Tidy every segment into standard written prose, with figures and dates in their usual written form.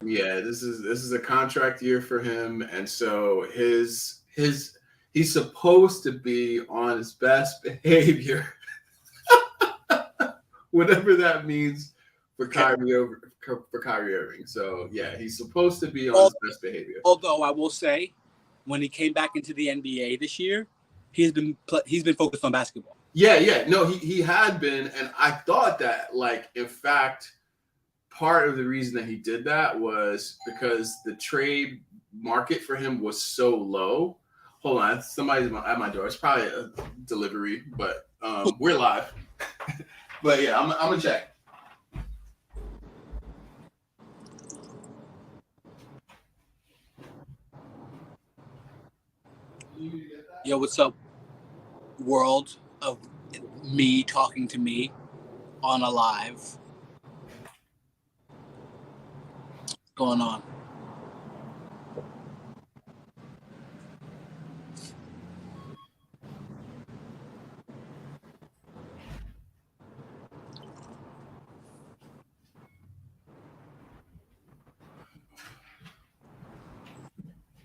Yeah, this is a contract year for him, and so he's supposed to be on his best behavior, whatever that means for Okay. Kyrie Irving. So yeah, he's supposed to be on Al- his best behavior. Although I will say, when he came back into the NBA this year, he's been focused on basketball. Yeah. No, he had been, and I thought that, like, in fact, part of the reason that he did that was because the trade market for him was so low. Hold on, somebody's at my door. It's probably a delivery, but we're live. But yeah, I'm gonna check. Yo, what's up, world of me talking to me on a live? What's going on?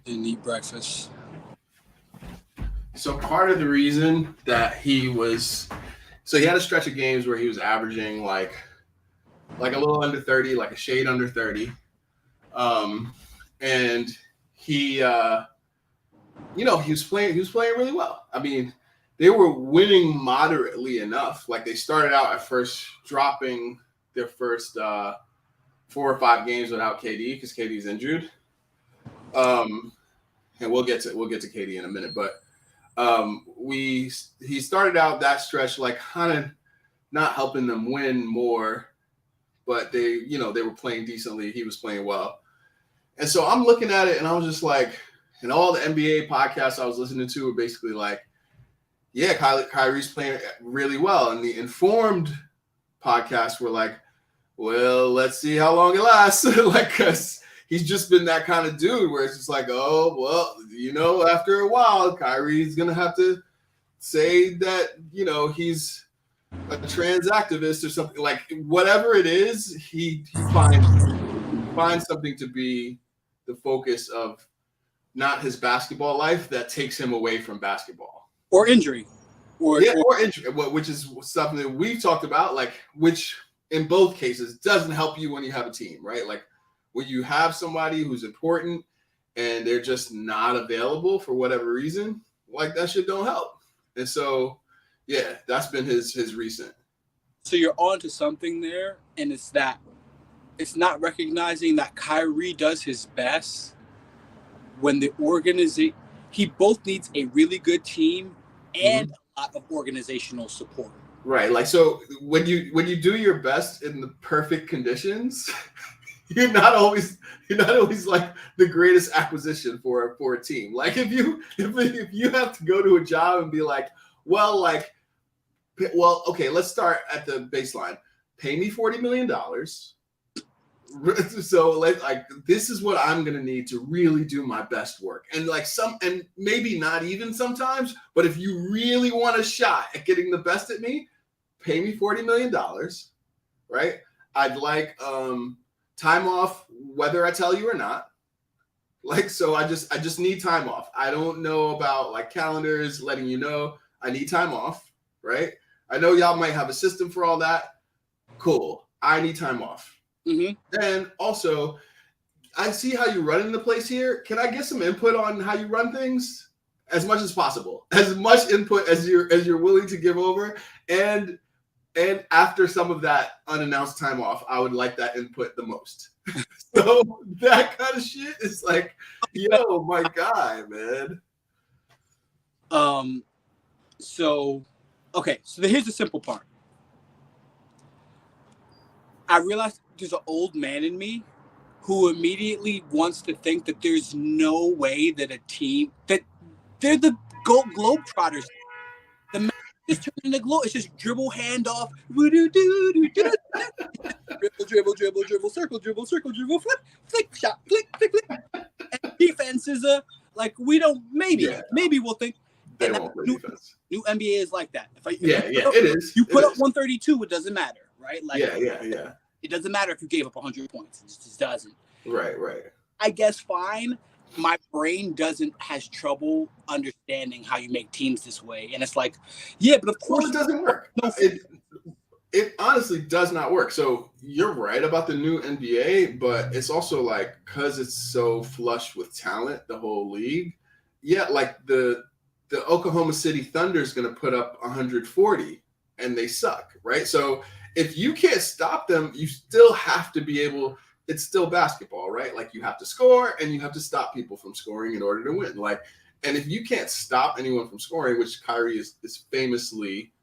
Didn't eat breakfast. So part of the reason that he had a stretch of games where he was averaging like a little under 30, like a shade under 30. And he he was playing really well. I mean, they were winning moderately enough. Like, they started out at first dropping their first 4 or 5 games without KD because KD's injured. And we'll get to KD in a minute, but he started out that stretch like kind of not helping them win more, but they were playing decently. He was playing well. And so I'm looking at it and I was just like, and all the NBA podcasts I was listening to were basically like, yeah, Kyrie's playing really well. And the Informed podcasts were like, well, let's see how long it lasts. Like, because he's just been that kind of dude where it's just like, oh, well, after a while, Kyrie's going to have to say that, he's a trans activist or something. Like, whatever it is, he finds something to be the focus of not his basketball life that takes him away from basketball. Or injury. Or injury, which is something that we've talked about, like, which in both cases doesn't help you when you have a team, right? Like, when you have somebody who's important and they're just not available for whatever reason, like, that shit don't help. And so, yeah, that's been his recent. So you're on to something there, and it's not recognizing that Kyrie does his best when the organization, he both needs a really good team and a lot of organizational support. Right. Like, so when you do your best in the perfect conditions, you're not always like the greatest acquisition for a team. Like, if you have to go to a job and be like, okay, let's start at the baseline. Pay me $40 million. So like this is what I'm gonna need to really do my best work. And and maybe not even sometimes, but if you really want a shot at getting the best at me, pay me $40 million, right? I'd like time off, whether I tell you or not. Like, so I just need time off. I don't know about like calendars letting you know. I need time off, right? I know y'all might have a system for all that. Cool. I need time off. Mm-hmm. Then also, I see how you're running the place here. Can I get some input on how you run things? As much as possible. As much input as you're willing to give over. And after some of that unannounced time off, I would like that input the most. So that kind of shit is like, yo, my guy, man. So here's the simple part. I realized there's an old man in me who immediately wants to think that there's no way that a team, that they're the Globetrotters. The man just turning the globe. It's just dribble, handoff, dribble, circle, dribble, flick, shot, flick. And defense is maybe we'll think. They won't play defense. New NBA is like that. It is. You put up 132, it doesn't matter, right? Like, yeah. It doesn't matter if you gave up 100 points. It just doesn't. Right. I guess fine. My brain has trouble understanding how you make teams this way, and it's like, yeah, but of Well, course, it doesn't work. no. It honestly does not work. So you're right about the new NBA, but it's also like because it's so flush with talent, the whole league. Yeah, like the Oklahoma City Thunder is going to put up 140 and they suck, right? So if you can't stop them, you still have to be able. It's still basketball, right? Like you have to score and you have to stop people from scoring in order to win. Like, and if you can't stop anyone from scoring, which Kyrie is famously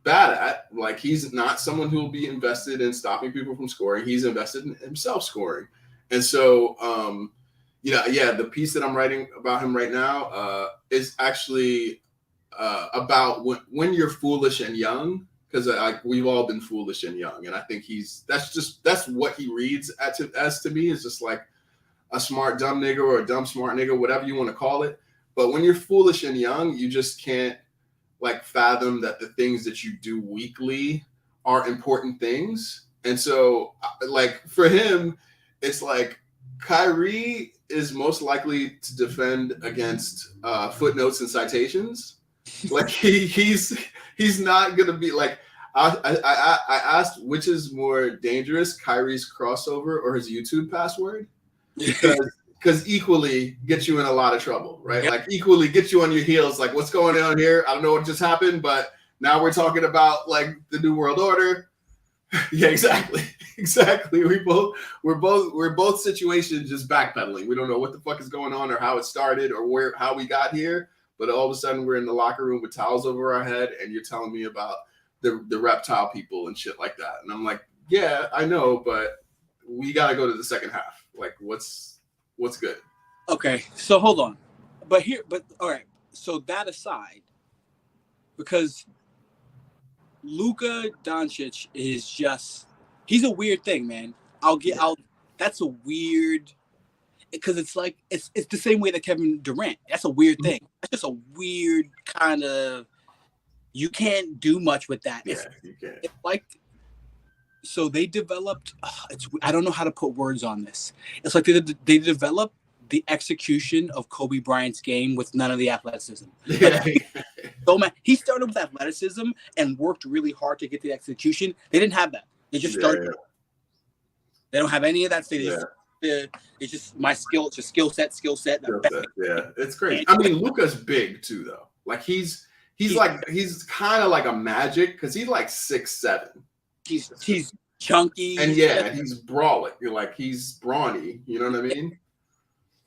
bad at, like he's not someone who will be invested in stopping people from scoring. He's invested in himself scoring. And so the piece that I'm writing about him right now is actually about when you're foolish and young, because we've all been foolish and young, and I think that's what he reads as to me, is just like a smart dumb nigga or a dumb smart nigga, whatever you want to call it. But when you're foolish and young, you just can't like fathom that the things that you do weekly are important things. And so like for him, it's like Kyrie is most likely to defend against footnotes and citations. Like he's not gonna be like I asked which is more dangerous, Kyrie's crossover or his YouTube password, because equally get you in a lot of trouble, right? Yep. Like equally get you on your heels. Like what's going on here? I don't know what just happened, but now we're talking about like the New World Order. Yeah, exactly. We're both situations just backpedaling. We don't know what the fuck is going on or how it started or how we got here. But all of a sudden we're in the locker room with towels over our head and you're telling me about the reptile people and shit like that. And I'm like, yeah, I know, but we got to go to the second half. Like what's good? Okay, so hold on. But all right. So that aside, because Luka Doncic is he's a weird thing, man. That's a weird, because it's like, it's the same way that Kevin Durant. That's a weird thing. That's just a weird kind of, you can't do much with that. Yeah, you can't. It's like, so they developed, I don't know how to put words on this. It's like they developed the execution of Kobe Bryant's game with none of the athleticism. Yeah. So man, he started with athleticism and worked really hard to get the execution. They didn't have that. They just started. Yeah. They don't have any of that. It's just my skill. It's just skill set. Yeah, it's crazy. I mean, Luka's big too, though. Like he's kind of like a Magic because he's like 6'7". He's chunky. And yeah, he's brawling. Like he's brawny. You know what I mean?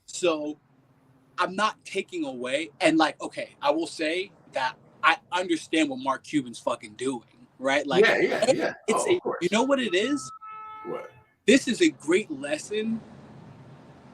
So I'm not taking away, and like, okay, I will say that I understand what Mark Cuban's fucking doing, right? Like, yeah. It's you know what it is? What? This is a great lesson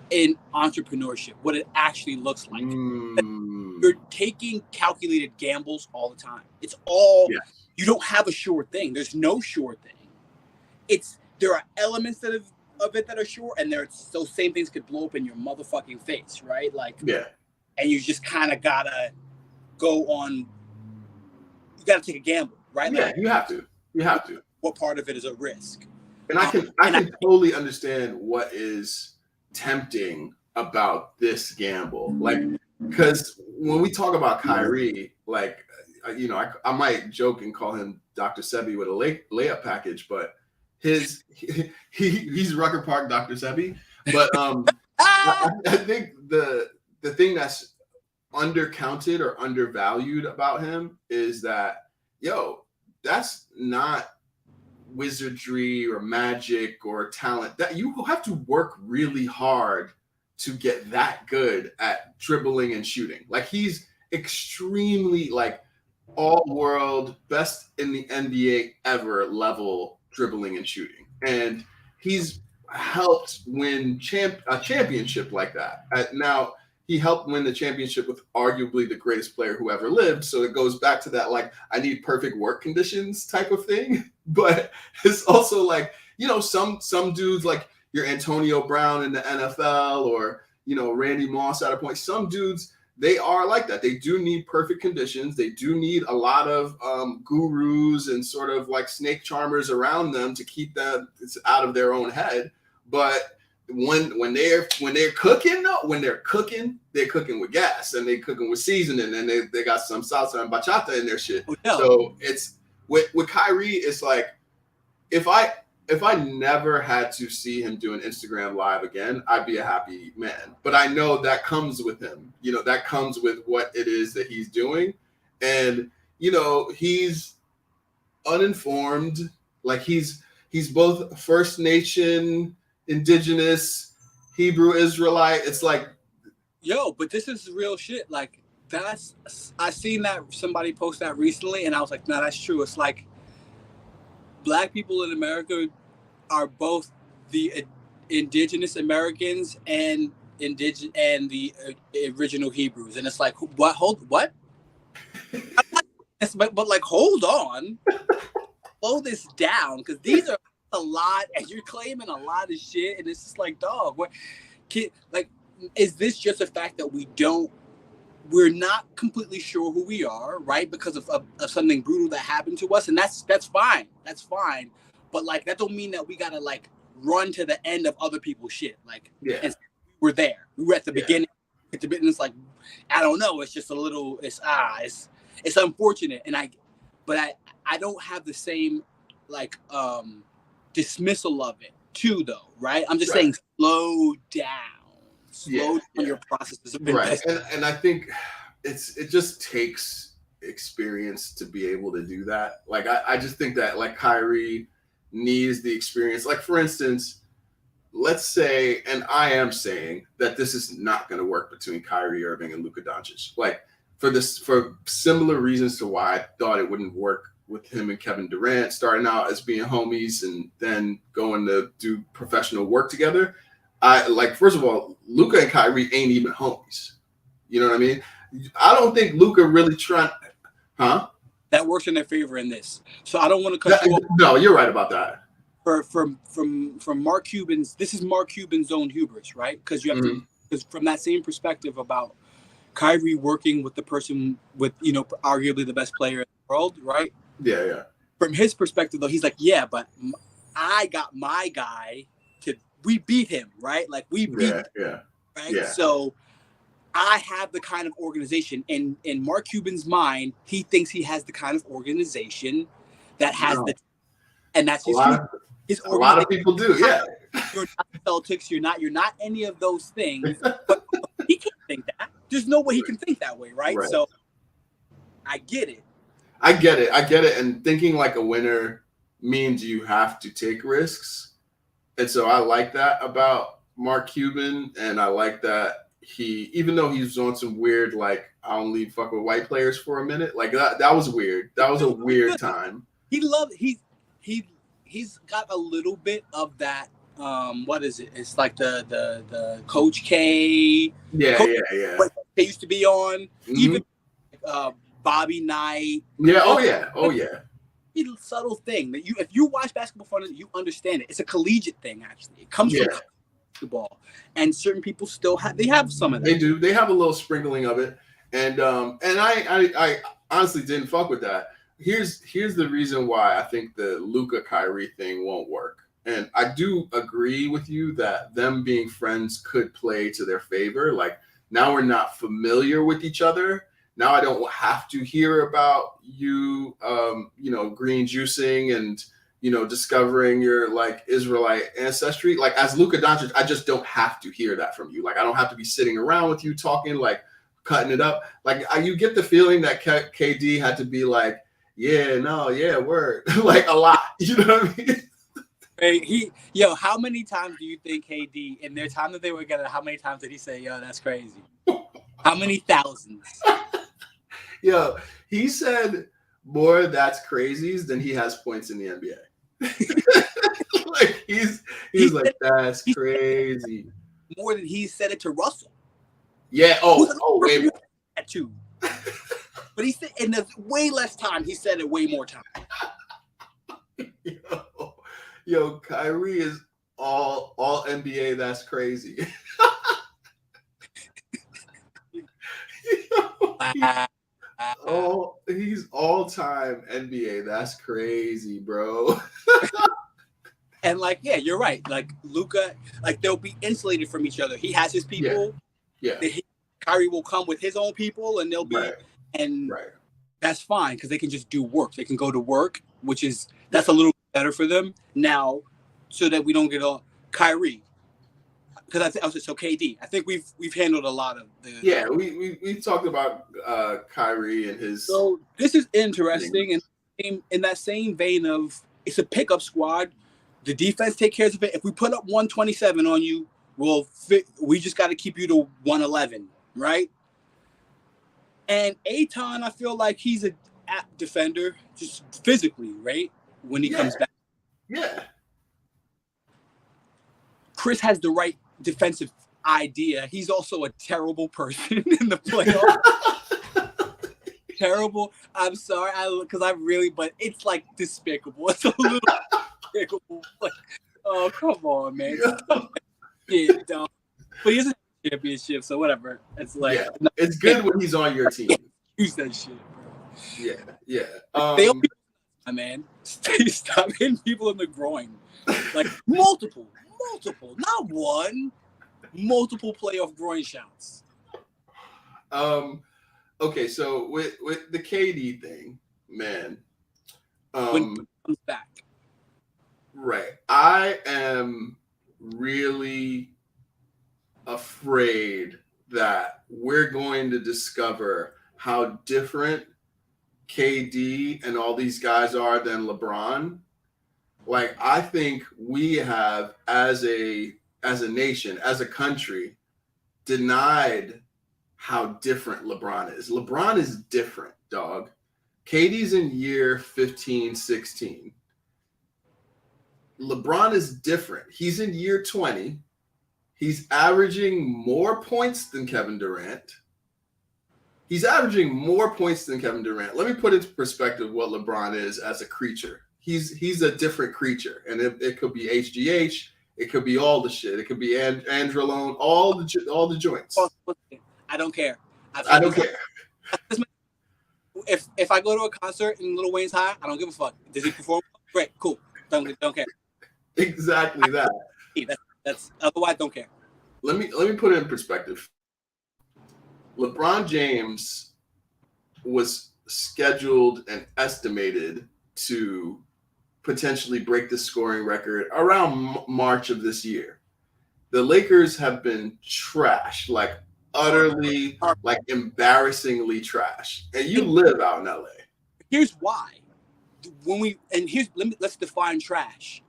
in entrepreneurship, what it actually looks like. You're taking calculated gambles all the time. It's all, you don't have a sure thing. There's no sure thing. There are elements of it that are sure, and those same things could blow up in your motherfucking face, right? Like, and you just kind of gotta go on. You gotta take a gamble, right? Yeah, like, you have to. What part of it is a risk? And I can totally understand what is tempting about this gamble, like, because when we talk about Kyrie, like, I might joke and call him Dr. Sebi with a layup package, but he's Rucker Park Dr. Sebi. But I think the thing that's undercounted or undervalued about him is that, that's not wizardry or magic or talent. That you have to work really hard to get that good at dribbling and shooting. Like he's extremely like all world, best in the NBA ever level dribbling and shooting. And he's helped win a championship like that. Now he helped win the championship with arguably the greatest player who ever lived. So it goes back to that, like, I need perfect work conditions type of thing. But it's also like, some dudes like your Antonio Brown in the NFL or, Randy Moss at a point, some dudes, they are like that. They do need perfect conditions. They do need a lot of gurus and sort of like snake charmers around them to keep them out of their own head. But when they're cooking though, they're cooking with gas and they're cooking with seasoning and they got some salsa and bachata in their shit. Oh, no. So it's with Kyrie, it's like if I never had to see him do an Instagram live again, I'd be a happy man. But I know that comes with him. That comes with what it is that he's doing. And, he's uninformed. Like he's both First Nation, Indigenous, Hebrew Israelite. It's like, but this is real shit. Like I seen that somebody post that recently and I was like, nah, that's true. It's like Black people in America are both the indigenous Americans and the original Hebrews, and it's like, what? What? but like, hold on, slow this down, because these are a lot, and you're claiming a lot of shit, and it's just like, dog, is this just a fact that we're not completely sure who we are, right? Because of something brutal that happened to us. And that's fine. That's fine. But like, that don't mean that we gotta like run to the end of other people's shit. Like, we're there. We were at the beginning. At the beginning, it's like, I don't know. It's just a little, it's unfortunate. And I don't have the same like, dismissal of it too though. Right. I'm just saying, slow down. Slow down your processes. Right. And I think it just takes experience to be able to do that. Like, I just think that like Kyrie needs the experience. Like, for instance, let's say, and I am saying that this is not going to work between Kyrie Irving and Luka Doncic. Like, for similar reasons to why I thought it wouldn't work with him and Kevin Durant starting out as being homies and then going to do professional work together. First of all, Luka and Kyrie ain't even homies. You know what I mean? I don't think Luka really trying, huh? That works in their favor in this. So I don't want to cut you off. No, you're right about that. From Mark Cuban's, this is Mark Cuban's own hubris, right? Because you have to, because from that same perspective about Kyrie working with the person with, arguably the best player in the world, right? Yeah. From his perspective, though, he's like, yeah, but I got my guy. We beat him, right? Like we beat him, right? Yeah. So I have the kind of organization, and in Mark Cuban's mind, he thinks he has the kind of organization that has and that's his. A lot of people do, yeah. You're not the Celtics. You're not any of those things. But he can't think that. There's no way he can think that way, right? So I get it. I get it. And thinking like a winner means you have to take risks. And so I like that about Mark Cuban, and I like that even though he's on some weird, like, I only fuck with white players for a minute, like that was weird. That was a weird time. He's got a little bit of that. What is it? It's like the Coach K. Yeah. They used to be on, even Bobby Knight. Yeah. Oh yeah. Subtle thing that if you watch basketball for you understand it. It's a collegiate thing, actually. It comes from basketball, and certain people still have some of that. They do. They have a little sprinkling of it, and I honestly didn't fuck with that. Here's the reason why I think the Luka Kyrie thing won't work, and I do agree with you that them being friends could play to their favor. Like, now we're not familiar with each other. Now I don't have to hear about you, green juicing and, discovering your like Israelite ancestry. Like, as Luka Doncic, I just don't have to hear that from you. Like, I don't have to be sitting around with you talking, like cutting it up. Like, you get the feeling that KD had to be like, word, like a lot. You know what I mean? Hey, how many times do you think KD, in their time that they were together, how many times did he say, yo, that's crazy? How many thousands? Yo, he said more that's crazies than he has points in the NBA. Like, he's like, that's crazy. More than he said it to Russell. Yeah. Oh, way more. That too. But he said, in way less time, he said it way more time. Yo, Kyrie is all NBA. That's crazy. He's all-time NBA. That's crazy, bro. And like, yeah, you're right. Like Luka, like they'll be insulated from each other. He has his people. Yeah. Kyrie will come with his own people, and they'll be, and that's fine because they can just do work. They can go to work, that's a little better for them now, so that we don't get all Kyrie. Because I was so KD. I think we've handled a lot of the. Yeah, we talked about Kyrie and his. So this is interesting, and in that same vein of it's a pickup squad. The defense take care of it. If we put up 127 on you, we just got to keep you to 111, right? And Ayton, I feel like he's an apt defender, just physically, right? When he comes back. Yeah. Chris has the right defensive idea. He's also a terrible person in the playoffs. Terrible. I'm sorry, but it's like despicable. It's a little despicable. Like, oh, come on, man. Yeah, dumb. But he has a championship, so whatever. It's like it's good when he's on your team. Use that shit, bro. Yeah. Man, stop hitting people in the groin. Like multiple, not one, multiple playoff groin shots. Okay, so with the KD thing, man, when he comes back, right? I am really afraid that we're going to discover how different KD and all these guys are than LeBron. Like, I think we have, as a nation, as a country, denied how different LeBron is. LeBron is different, dog. KD's in year 15, 16. LeBron is different. He's in year 20. He's averaging more points than Kevin Durant. Let me put into perspective what LeBron is as a creature. He's a different creature. And it could be HGH. It could be all the shit. It could be Androlone, all the joints. I don't care. I don't care. If I go to a concert in Lil Wayne's high, I don't give a fuck. Does he perform? Great, cool. Don't care. Exactly that. That's otherwise don't care. Let me put it in perspective. LeBron James was scheduled and estimated to potentially break the scoring record around March of this year. The Lakers have been trashed, like utterly, like embarrassingly trash. And you live out in LA. Here's why. Let's define trash.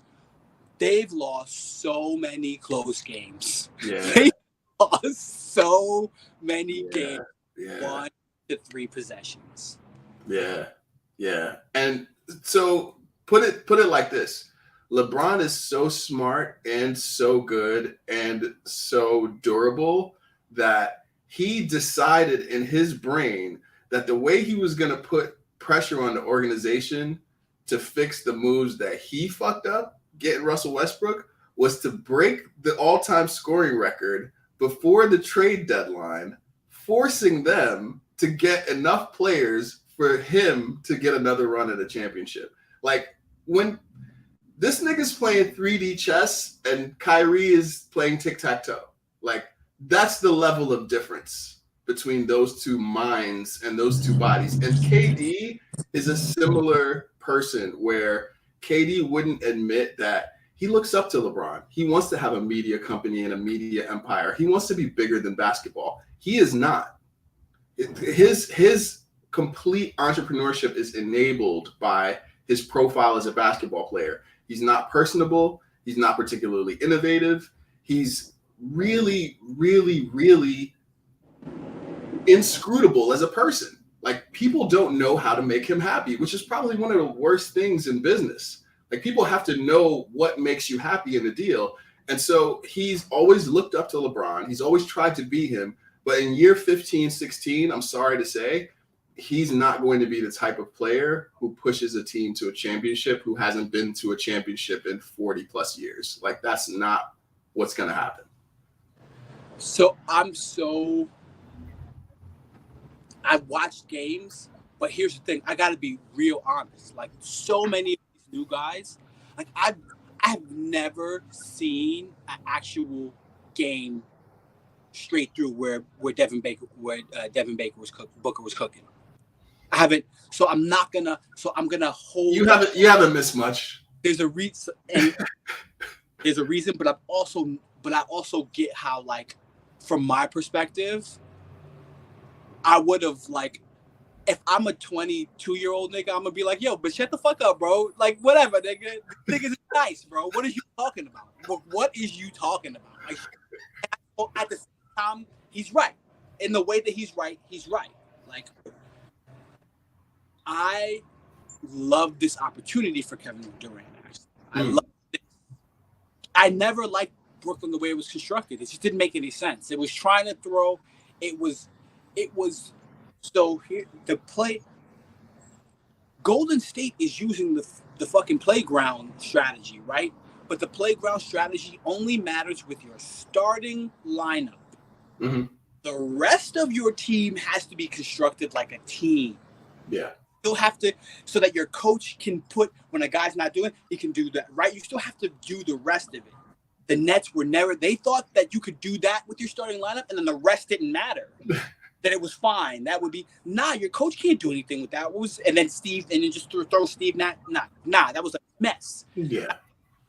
They've lost so many close games. Yeah. They lost so many games. 1 to 3 possessions. Yeah. And so put it like this. LeBron is so smart and so good and so durable that he decided in his brain that the way he was going to put pressure on the organization to fix the moves that he fucked up, getting Russell Westbrook, was to break the all-time scoring record before the trade deadline, forcing them to get enough players for him to get another run at a championship. Like, when this nigga's playing 3D chess and Kyrie is playing tic-tac-toe, like, that's the level of difference between those two minds and those two bodies. And KD is a similar person where KD wouldn't admit that he looks up to LeBron. He wants to have a media company and a media empire. He wants to be bigger than basketball. He is not. His complete entrepreneurship is enabled by his profile as a basketball player. He's not personable. He's not particularly innovative. He's really, really, really inscrutable as a person. Like, people don't know how to make him happy, which is probably one of the worst things in business. Like, people have to know what makes you happy in a deal. And so he's always looked up to LeBron. He's always tried to be him. But in year 15, 16, I'm sorry to say, he's not going to be the type of player who pushes a team to a championship, who hasn't been to a championship in 40 plus years. Like, that's not what's going to happen. So I've watched games, but here's the thing. I got to be real honest. Like, so many of these new guys, like, I I've never seen an actual game straight through where Devin Booker Booker was cooking. I haven't. So I'm gonna hold. You haven't missed much. There's a reason, and there's a reason, but I also get how, like, from my perspective, I would have, like, if I'm a 22-year-old nigga, I'm gonna be like, yo, but shut the fuck up, bro. Like, whatever, nigga. Niggas is nice, bro. What are you talking about? What is you talking about? Like, at the same time, he's right. In the way that he's right, he's right. Like, I love this opportunity for Kevin Durant. I love this. I never liked Brooklyn the way it was constructed. It just didn't make any sense. It was trying to throw. It was. So here the play. Golden State is using the fucking playground strategy, right? But the playground strategy only matters with your starting lineup. Mm-hmm. The rest of your team has to be constructed like a team. Yeah. You'll have to, so that your coach can put, when a guy's not doing it, he can do that, right? You still have to do the rest of it. The Nets were never, they thought that you could do that with your starting lineup, and then the rest didn't matter. That it was fine. That would be, your coach can't do anything with that. And then just throw Steve, that was a mess. Yeah.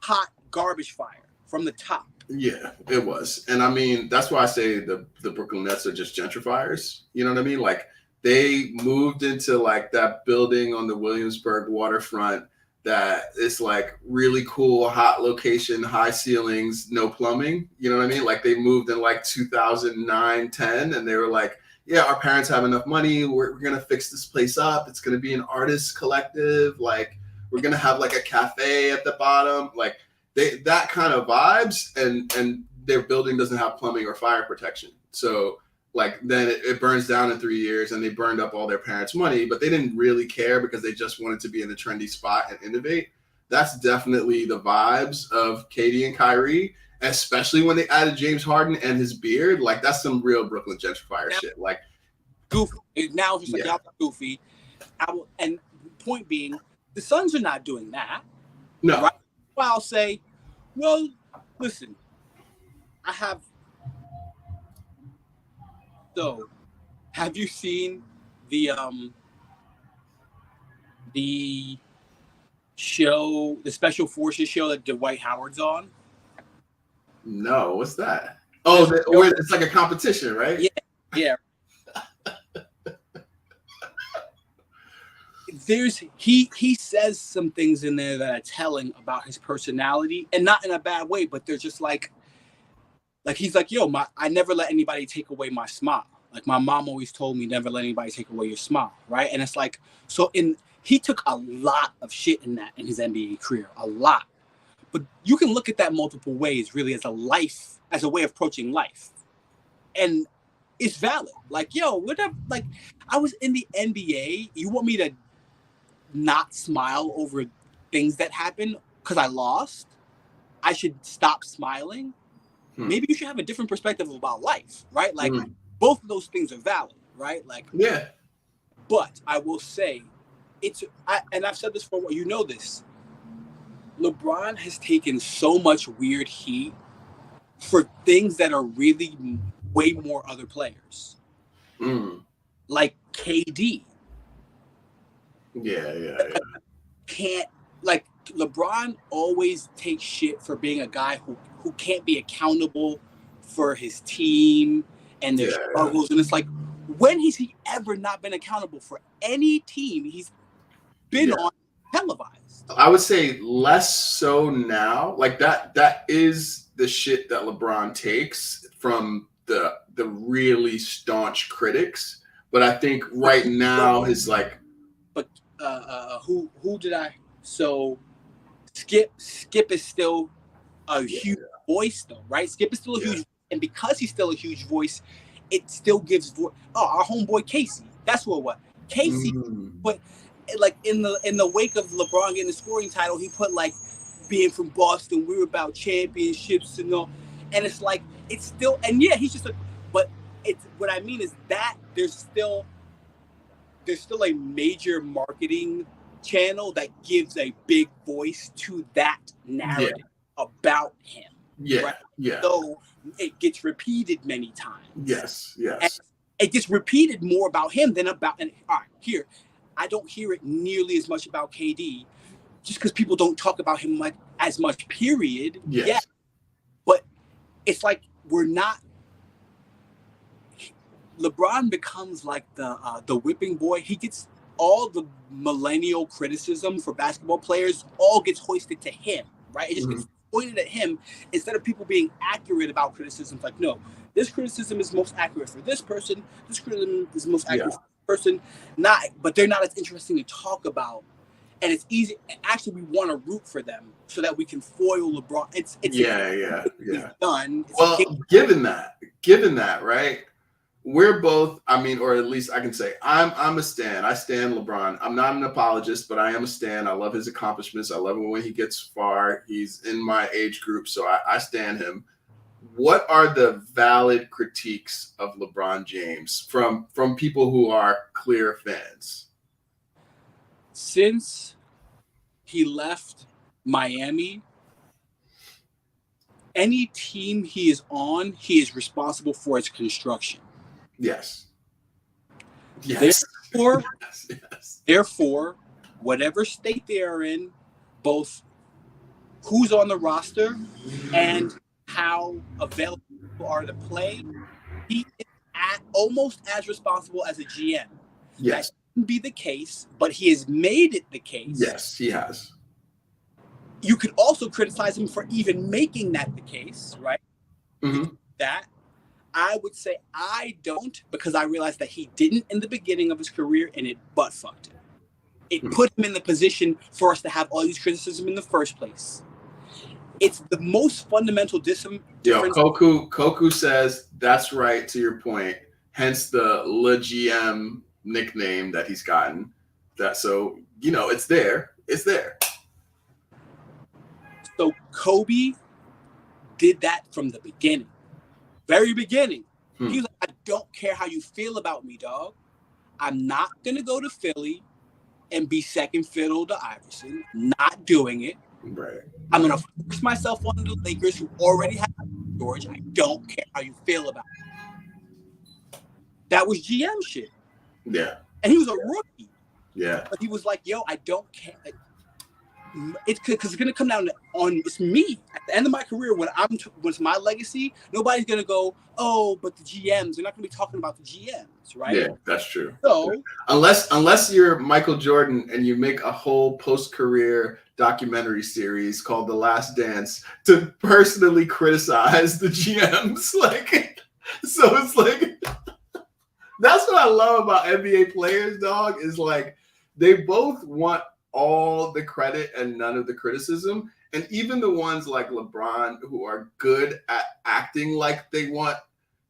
Hot garbage fire from the top. Yeah, it was. And I mean, that's why I say the Brooklyn Nets are just gentrifiers. You know what I mean? Like, they moved into like that building on the Williamsburg waterfront that is like really cool, hot location, high ceilings, no plumbing. You know what I mean? Like, they moved in like 2009, 10, and they were like, yeah, our parents have enough money. We're going to fix this place up. It's going to be an artist collective. Like, we're going to have like a cafe at the bottom. Like, that kind of vibes, and their building doesn't have plumbing or fire protection. So like, then it burns down in 3 years, and they burned up all their parents' money, but they didn't really care because they just wanted to be in a trendy spot and innovate. That's definitely the vibes of KD and Kyrie, especially when they added James Harden and his beard. Like, that's some real Brooklyn gentrifier shit. Like, goofy. Now it's just like, y'all goofy. And point being, the Suns are not doing that. No. Right? Well, I'll say, well, listen, So, have you seen the show, the Special Forces show that Dwight Howard's on? No, what's that? Oh, it's like a competition, right? Yeah. He says some things in there that are telling about his personality, and not in a bad way, but they're just like he's like, yo, I never let anybody take away my smile. Like, my mom always told me, never let anybody take away your smile, right? And it's like, so he took a lot of shit in his NBA career, a lot. But you can look at that multiple ways, really, as a way of approaching life. And it's valid. Like, yo, whatever, like, I was in the NBA. You want me to not smile over things that happen because I lost? I should stop smiling? Maybe you should have a different perspective about life, right? Like, both of those things are valid, right? Like, yeah. But I will say, and I've said this for a while, you know this. LeBron has taken so much weird heat for things that are really way more other players. Like KD. Yeah. Can't, like, LeBron always takes shit for being a guy who can't be accountable for his team and their struggles. And it's like, when has he ever not been accountable for any team he's been on televised? I would say less so now. Like, that is the shit that LeBron takes from the really staunch critics. But I think right now his like. But who did I? So Skip is still a huge voice, though, right? Skip is still a huge, and because he's still a huge voice, it still gives voice. Oh, our homeboy Casey, that's what Casey. But like in the wake of LeBron getting the scoring title, he put like, being from Boston, we were about championships, and it's like, it's still, and he's just but it's, what I mean is that there's still a major marketing channel that gives a big voice to that narrative about him. Yeah. Right? Yeah. So it gets repeated many times. Yes. Yes. And it gets repeated more about him than about. And all right, here, I don't hear it nearly as much about KD, just because people don't talk about him as much. Period. Yes. Yeah. But it's like we're not. LeBron becomes like the whipping boy. He gets all the millennial criticism for basketball players all gets hoisted to him, right? It just gets pointed at him instead of people being accurate about criticisms. Like, no, this criticism is most accurate for this person. This criticism is most accurate for this person. But they're not as interesting to talk about. And it's easy. Actually, we want to root for them so that we can foil LeBron. It's done. Well, given that, right? We're both, I mean, or at least I can say I'm a stan. I stan LeBron. I'm not an apologist, but I am a stan. I love his accomplishments. I love him when he gets far. He's in my age group, so I stan him. What are the valid critiques of LeBron James from people who are clear fans? Since he left Miami, any team he is on, he is responsible for its construction. Yes. Therefore, whatever state they are in, both who's on the roster and how available are to play, he is almost as responsible as a GM. Yes. That shouldn't be the case, but he has made it the case. Yes, he has. You could also criticize him for even making that the case, right? Mm-hmm. That I would say I don't, because I realized that he didn't in the beginning of his career, and it butt fucked him. It put him in the position for us to have all these criticism in the first place. It's the most fundamental difference. Koku says that's right, to your point. Hence the Le GM nickname that he's gotten. So it's there. It's there. So Kobe did that from the beginning. Very beginning. He was like, I don't care how you feel about me, dog. I'm not going to go to Philly and be second fiddle to Iverson. Not doing it. Right. I'm going to focus myself on the Lakers who already have George. I don't care how you feel about it. That was GM shit. Yeah. And he was a rookie. Yeah. But he was like, yo, I don't care. It's because it's gonna come down on it's me at the end of my career when it's my legacy. Nobody's gonna go, oh, but the GMs. They're not gonna be talking about the GMs, right? Yeah, that's true. So unless you're Michael Jordan and you make a whole post-career documentary series called The Last Dance to personally criticize the GMs, so it's like that's what I love about NBA players, dog. Is like they both want all the credit and none of the criticism. And even the ones like LeBron who are good at acting like they want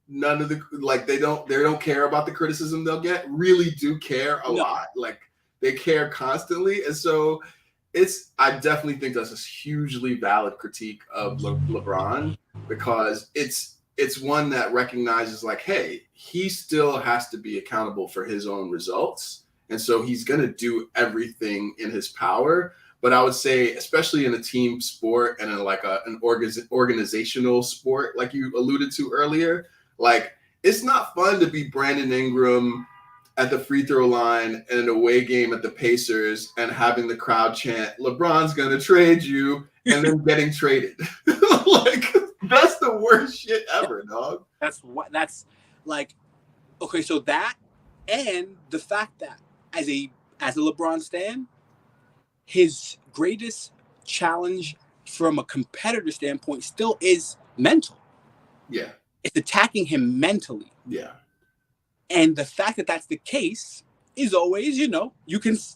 none of the, like they don't care about the criticism they'll get, really do care a lot. Like they care constantly. And so I definitely think that's a hugely valid critique of LeBron, because it's one that recognizes like, hey, he still has to be accountable for his own results. And so he's going to do everything in his power. But I would say, especially in a team sport and in like an organizational sport, like you alluded to earlier, like it's not fun to be Brandon Ingram at the free throw line in an away game at the Pacers and having the crowd chant, LeBron's going to trade you, and then getting traded. Like that's the worst shit ever, dog. That's like, okay, so that and the fact that as a LeBron stan, his greatest challenge from a competitor standpoint still is mental. Yeah. It's attacking him mentally. Yeah. And the fact that that's the case is always,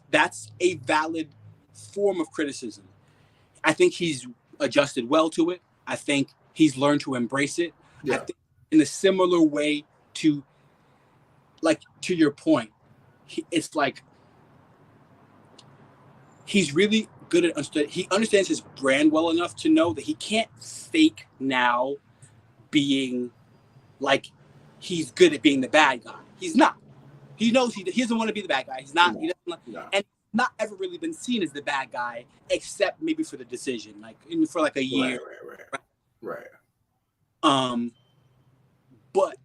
that's a valid form of criticism. I think he's adjusted well to it. I think he's learned to embrace it. Yeah. I think in a similar way to your point, it's like he's really good at he understands his brand well enough to know that he can't fake now being like he's good at being the bad guy. He's not. He knows he doesn't want to be the bad guy. He's not. No. He doesn't. No. And not ever really been seen as the bad guy, except maybe for the decision, like for like a year. Right. But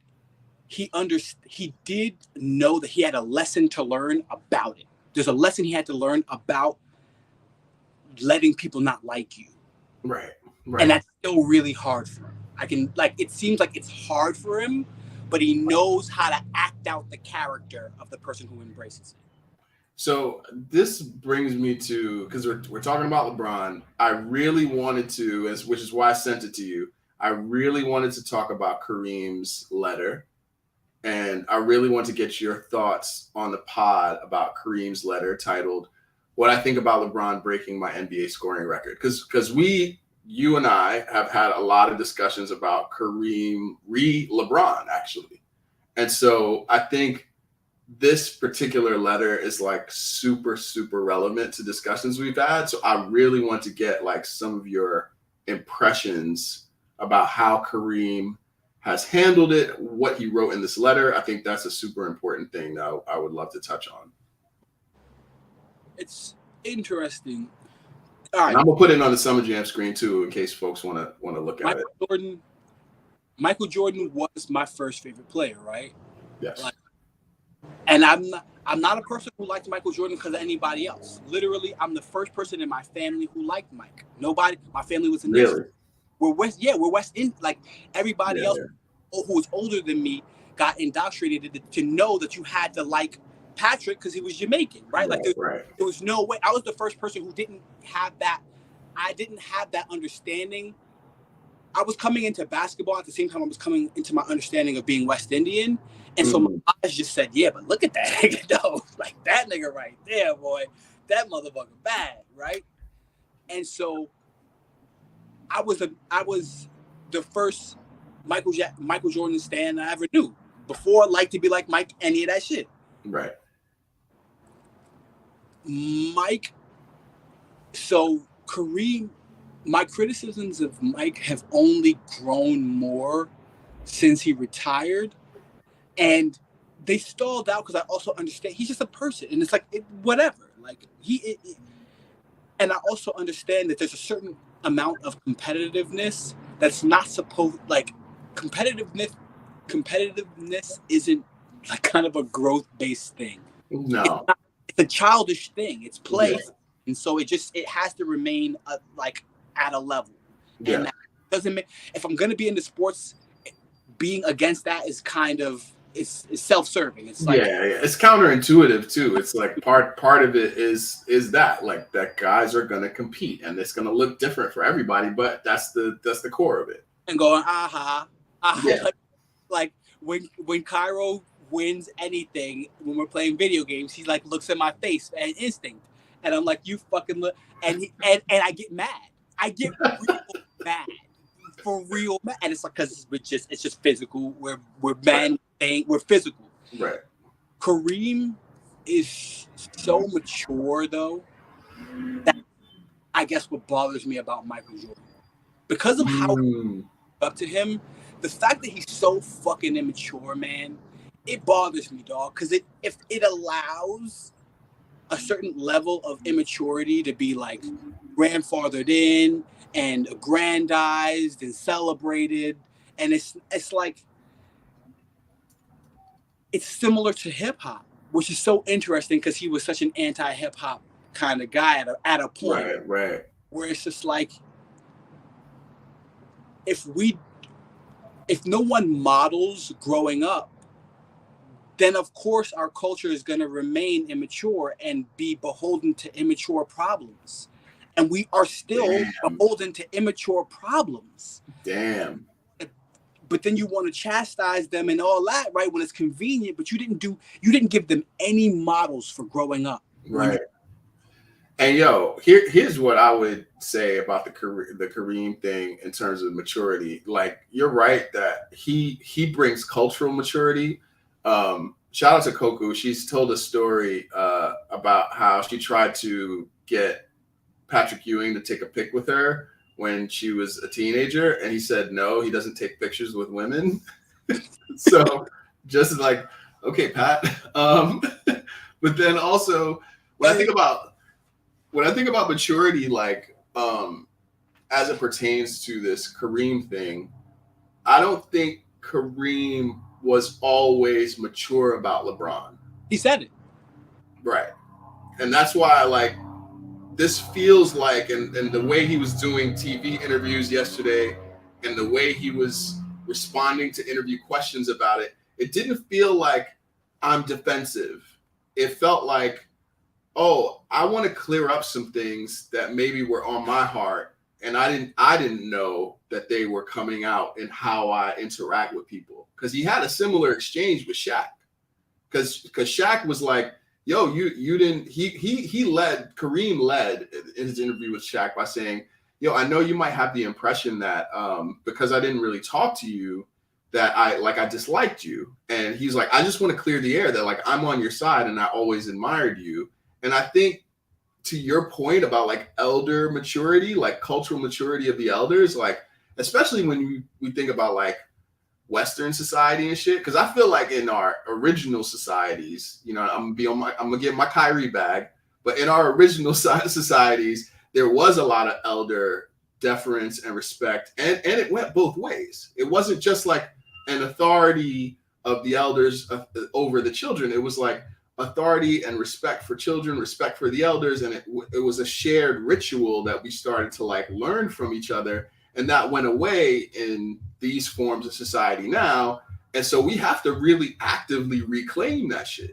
he did know that he had a lesson to learn about it. There's a lesson he had to learn about letting people not like you. Right. And that's still really hard for him. It seems like it's hard for him, but he knows how to act out the character of the person who embraces it. So this brings me to, because we're talking about LeBron, I really wanted to, which is why I sent it to you, I really wanted to talk about Kareem's letter. And I really want to get your thoughts on the pod about Kareem's letter titled, What I Think About LeBron Breaking My NBA Scoring Record. Because you and I have had a lot of discussions about Kareem LeBron, actually. And so I think this particular letter is like super, super relevant to discussions we've had. So I really want to get like some of your impressions about how Kareem has handled it, what he wrote in this letter. I think that's a super important thing that I would love to touch on. It's interesting. All right. And I'm gonna put it on the Summer Jam screen too, in case folks want to look at it. Michael Jordan was my first favorite player, right? Yes. And I'm not a person who liked Michael Jordan because of anybody else. Literally, I'm the first person in my family who liked Mike. Nobody, my family was in really. We're West End. Like everybody else who was older than me got indoctrinated to know that you had to like Patrick because he was Jamaican, right? Like there was no way. I was the first person who didn't have that. I didn't have that understanding. I was coming into basketball at the same time I was coming into my understanding of being West Indian. And so my eyes just said, yeah, but look at that nigga, though. Like that nigga right there, boy. That motherfucker bad, right? And so I was the first Michael Jordan stan I ever knew. Before like to be like Mike, any of that shit. Right. Mike. So Kareem, my criticisms of Mike have only grown more since he retired. And they stalled out because I also understand he's just a person. And it's like, whatever. Like and I also understand that there's a certain amount of competitiveness that's not supposed, like competitiveness isn't like kind of a growth-based thing. No. It's a childish thing. It's play. Yeah. And so it has to remain like at a level. Yeah. And that doesn't make, if I'm going to be into sports, being against that is kind of, it's self-serving. It's like, it's counterintuitive too. It's like part of it is that like that guys are gonna compete and it's gonna look different for everybody, but that's the core of it. And going yeah. like when Cairo wins anything when we're playing video games, he like looks at my face and instinct, and I'm like, you fucking look, and I get mad. I get real mad. For real, and it's like because it's just physical. We're men, we're physical. Right. Kareem is so mature though. That I guess what bothers me about Michael Jordan, because of how up to him, the fact that he's so fucking immature, man, it bothers me, dog. Because if it allows a certain level of immaturity to be like grandfathered in and aggrandized and celebrated, and it's like it's similar to hip hop, which is so interesting because he was such an anti-hip hop kind of guy at a point, right, where it's just like if no one models growing up, then of course our culture is going to remain immature and be beholden to immature problems. And we are still beholden to immature problems. Damn. But then you want to chastise them and all that, right? When it's convenient, but you didn't give them any models for growing up. Right. And here's what I would say about the Kareem thing in terms of maturity. Like, you're right that he brings cultural maturity. Shout out to Coco. She's told a story about how she tried to get Patrick Ewing to take a pic with her when she was a teenager, and he said no, he doesn't take pictures with women. So just like, okay, Pat. But then also when I think about maturity, like as it pertains to this Kareem thing, I don't think Kareem was always mature about LeBron. He said it. Right. And that's why like this feels like and the way he was doing TV interviews yesterday and the way he was responding to interview questions about it, it didn't feel like I'm defensive. It felt like, oh, I want to clear up some things that maybe were on my heart and I didn't know that they were coming out in how I interact with people. Because he had a similar exchange with Shaq. Because Shaq was like, yo, you didn't Kareem led in his interview with Shaq by saying, yo, I know you might have the impression that because I didn't really talk to you that I disliked you. And he's like, I just want to clear the air that like I'm on your side and I always admired you. And I think to your point about like elder maturity, like cultural maturity of the elders, like especially when we think about like Western society and shit, because I feel like in our original societies, you know, I'm gonna get my Kyrie bag, but in our original societies, there was a lot of elder deference and respect, and it went both ways. It wasn't just like an authority of the elders over the children. It was like authority and respect for children, respect for the elders, and it was a shared ritual that we started to like learn from each other, and that went away in these forms of society now. And so we have to really actively reclaim that shit.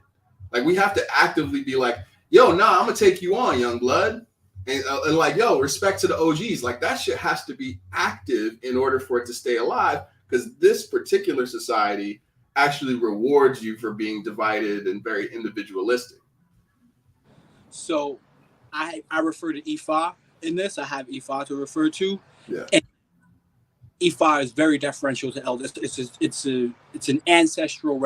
Like we have to actively be like, yo, nah, I'm gonna take you on, young blood. And like, yo, respect to the OGs. Like that shit has to be active in order for it to stay alive, because this particular society actually rewards you for being divided and very individualistic. So I refer to Ifa in this. I have Ifa to refer to. Yeah. And Ifa is very deferential to elders. It's an ancestral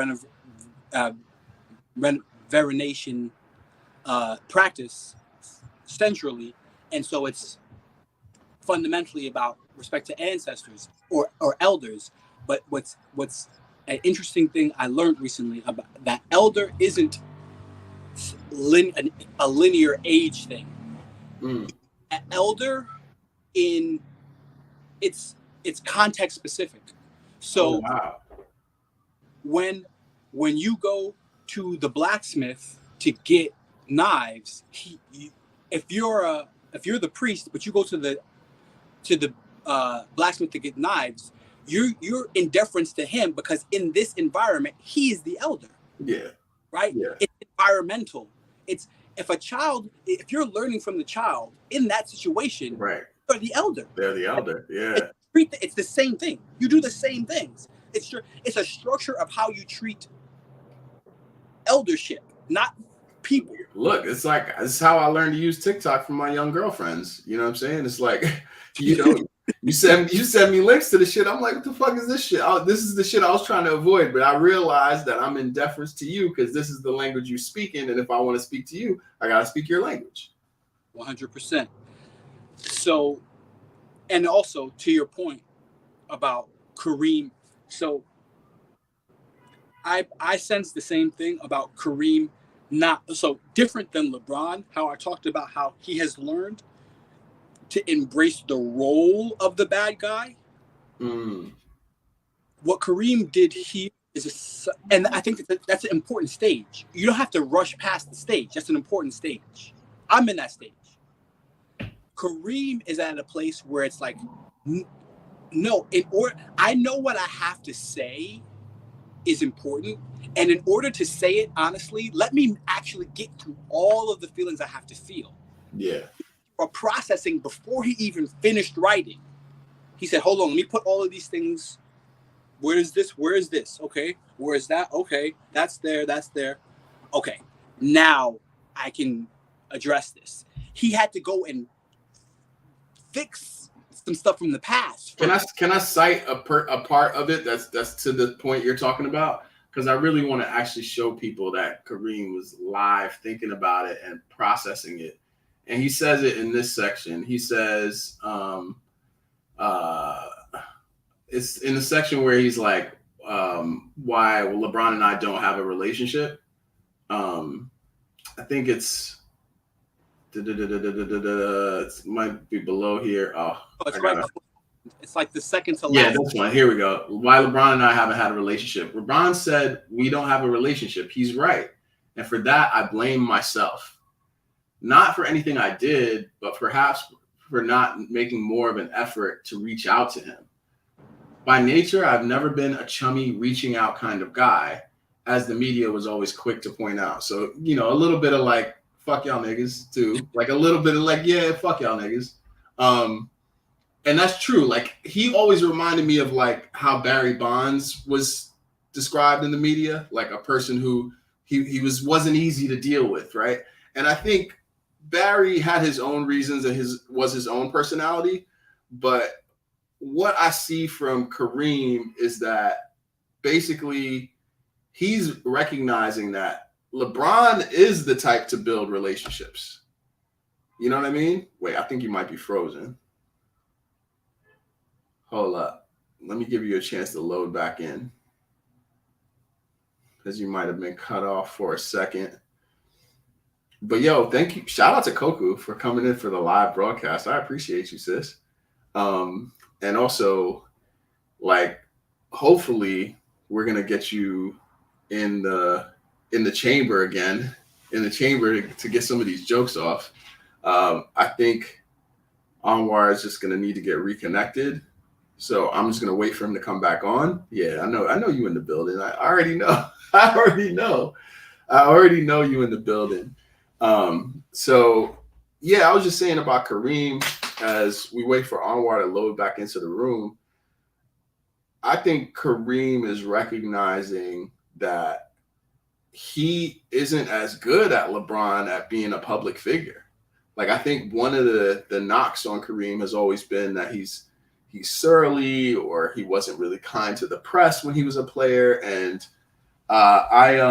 veneration practice centrally, and so it's fundamentally about respect to ancestors or elders. But what's an interesting thing I learned recently about that elder isn't a linear age thing. An elder in it's context specific. So wow. when you go to the blacksmith to get knives, if you're the priest, but you go to the blacksmith to get knives, you're in deference to him because in this environment he is the elder. Yeah. Right. Yeah. It's environmental. It's if you're learning from the child in that situation, right, you're the elder. They're the elder. Yeah. It's the same thing. You do the same things. It's a structure of how you treat eldership, not people. Look, it's like it's how I learned to use TikTok from my young girlfriends. You know what I'm saying? It's like, you know, you send me links to the shit. I'm like, what the fuck is this shit? This is the shit I was trying to avoid, but I realized that I'm in deference to you because this is the language you speak in, and if I want to speak to you, I gotta speak your language. 100%. So, and also to your point about Kareem, so I sense the same thing about Kareem. Not so different than LeBron, how I talked about how he has learned to embrace the role of the bad guy. What Kareem did here and I think that's an important stage. You don't have to rush past the stage. That's an important stage. I'm in that stage. Kareem is at a place where it's like, no, I know what I have to say is important. And in order to say it honestly, let me actually get through all of the feelings I have to feel. Yeah. Or processing before he even finished writing. He said, hold on, let me put all of these things. Where is this? Where is this? Okay. Where is that? Okay. That's there. That's there. Okay. Now I can address this. He had to go and fix some stuff from the past. Can I cite a part of it that's to the point you're talking about? Because I really want to actually show people that Kareem was live thinking about it and processing it. And he says it in this section. He says, it's in the section where he's like, why LeBron and I don't have a relationship. I think it's It might be below here. Oh, Oh, I it's right gotta. before. It's like the second to Yeah, last. this one. Here we go. Why LeBron and I haven't had a relationship. LeBron said we don't have a relationship. He's right. And for that, I blame myself. Not for anything I did, but perhaps for not making more of an effort to reach out to him. By nature, I've never been a chummy, reaching out kind of guy, as the media was always quick to point out. So, a little bit of like, fuck y'all niggas, too. Like a little bit of like, yeah, fuck y'all niggas. Um, and that's true. Like he always reminded me of like how Barry Bonds was described in the media, like a person who wasn't easy to deal with, right? And I think Barry had his own reasons and his own personality, but what I see from Kareem is that basically he's recognizing that LeBron is the type to build relationships. You know what I mean? Wait, I think you might be frozen. Hold up. Let me give you a chance to load back in because you might have been cut off for a second. But yo, thank you. Shout out to Koku for coming in for the live broadcast. I appreciate you, sis. And also, like, hopefully, we're gonna get you in the chamber again, in the chamber to get some of these jokes off. I think Anwar is just gonna need to get reconnected. So I'm just gonna wait for him to come back on. Yeah, I know you in the building. I already know. I already know you in the building. So yeah, I was just saying about Kareem as we wait for Anwar to load back into the room. I think Kareem is recognizing that he isn't as good at LeBron at being a public figure. Like I think one of the knocks on Kareem has always been that he's surly or he wasn't really kind to the press when he was a player. And at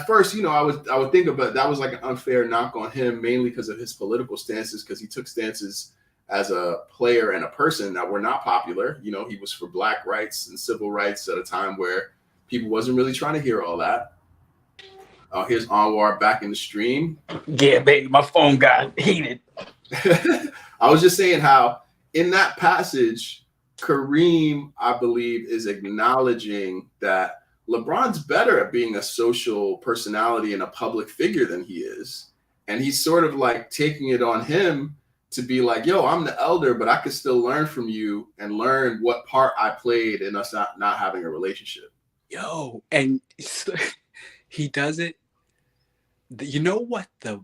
first, I would think about that was like an unfair knock on him, mainly because of his political stances, because he took stances as a player and a person that were not popular. He was for black rights and civil rights at a time where people wasn't really trying to hear all that. Here's Anwar back in the stream. Yeah, baby, my phone got heated. I was just saying how in that passage, Kareem, I believe, is acknowledging that LeBron's better at being a social personality and a public figure than he is. And he's sort of like taking it on him to be like, yo, I'm the elder, but I could still learn from you and learn what part I played in us not having a relationship. Yo, and he does it. You know what the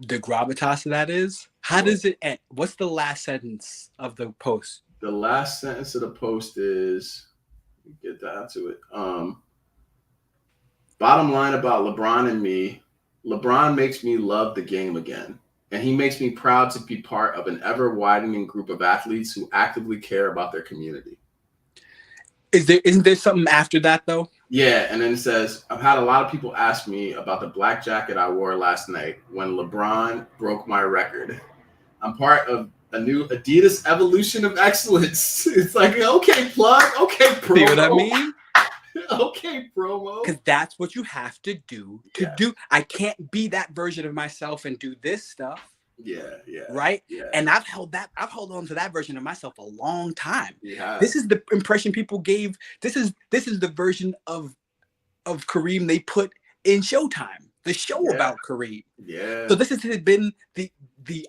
gravitas of that is? How does it end? What's the last sentence of the post? The last sentence of the post is, get down to it. Bottom line about LeBron and me, LeBron makes me love the game again. And he makes me proud to be part of an ever-widening group of athletes who actively care about their community. Isn't there something after that, though? Yeah, and then it says, I've had a lot of people ask me about the black jacket I wore last night when LeBron broke my record. I'm part of a new Adidas evolution of excellence. It's like, okay, plug, okay, promo. See what I mean? Okay, promo. Because that's what you have to do do. I can't be that version of myself and do this stuff. Yeah. Right? Yeah. And I've held on to that version of myself a long time. Yeah. This is the impression people gave. This is the version of Kareem they put in Showtime, the show about Kareem. Yeah. So this has been the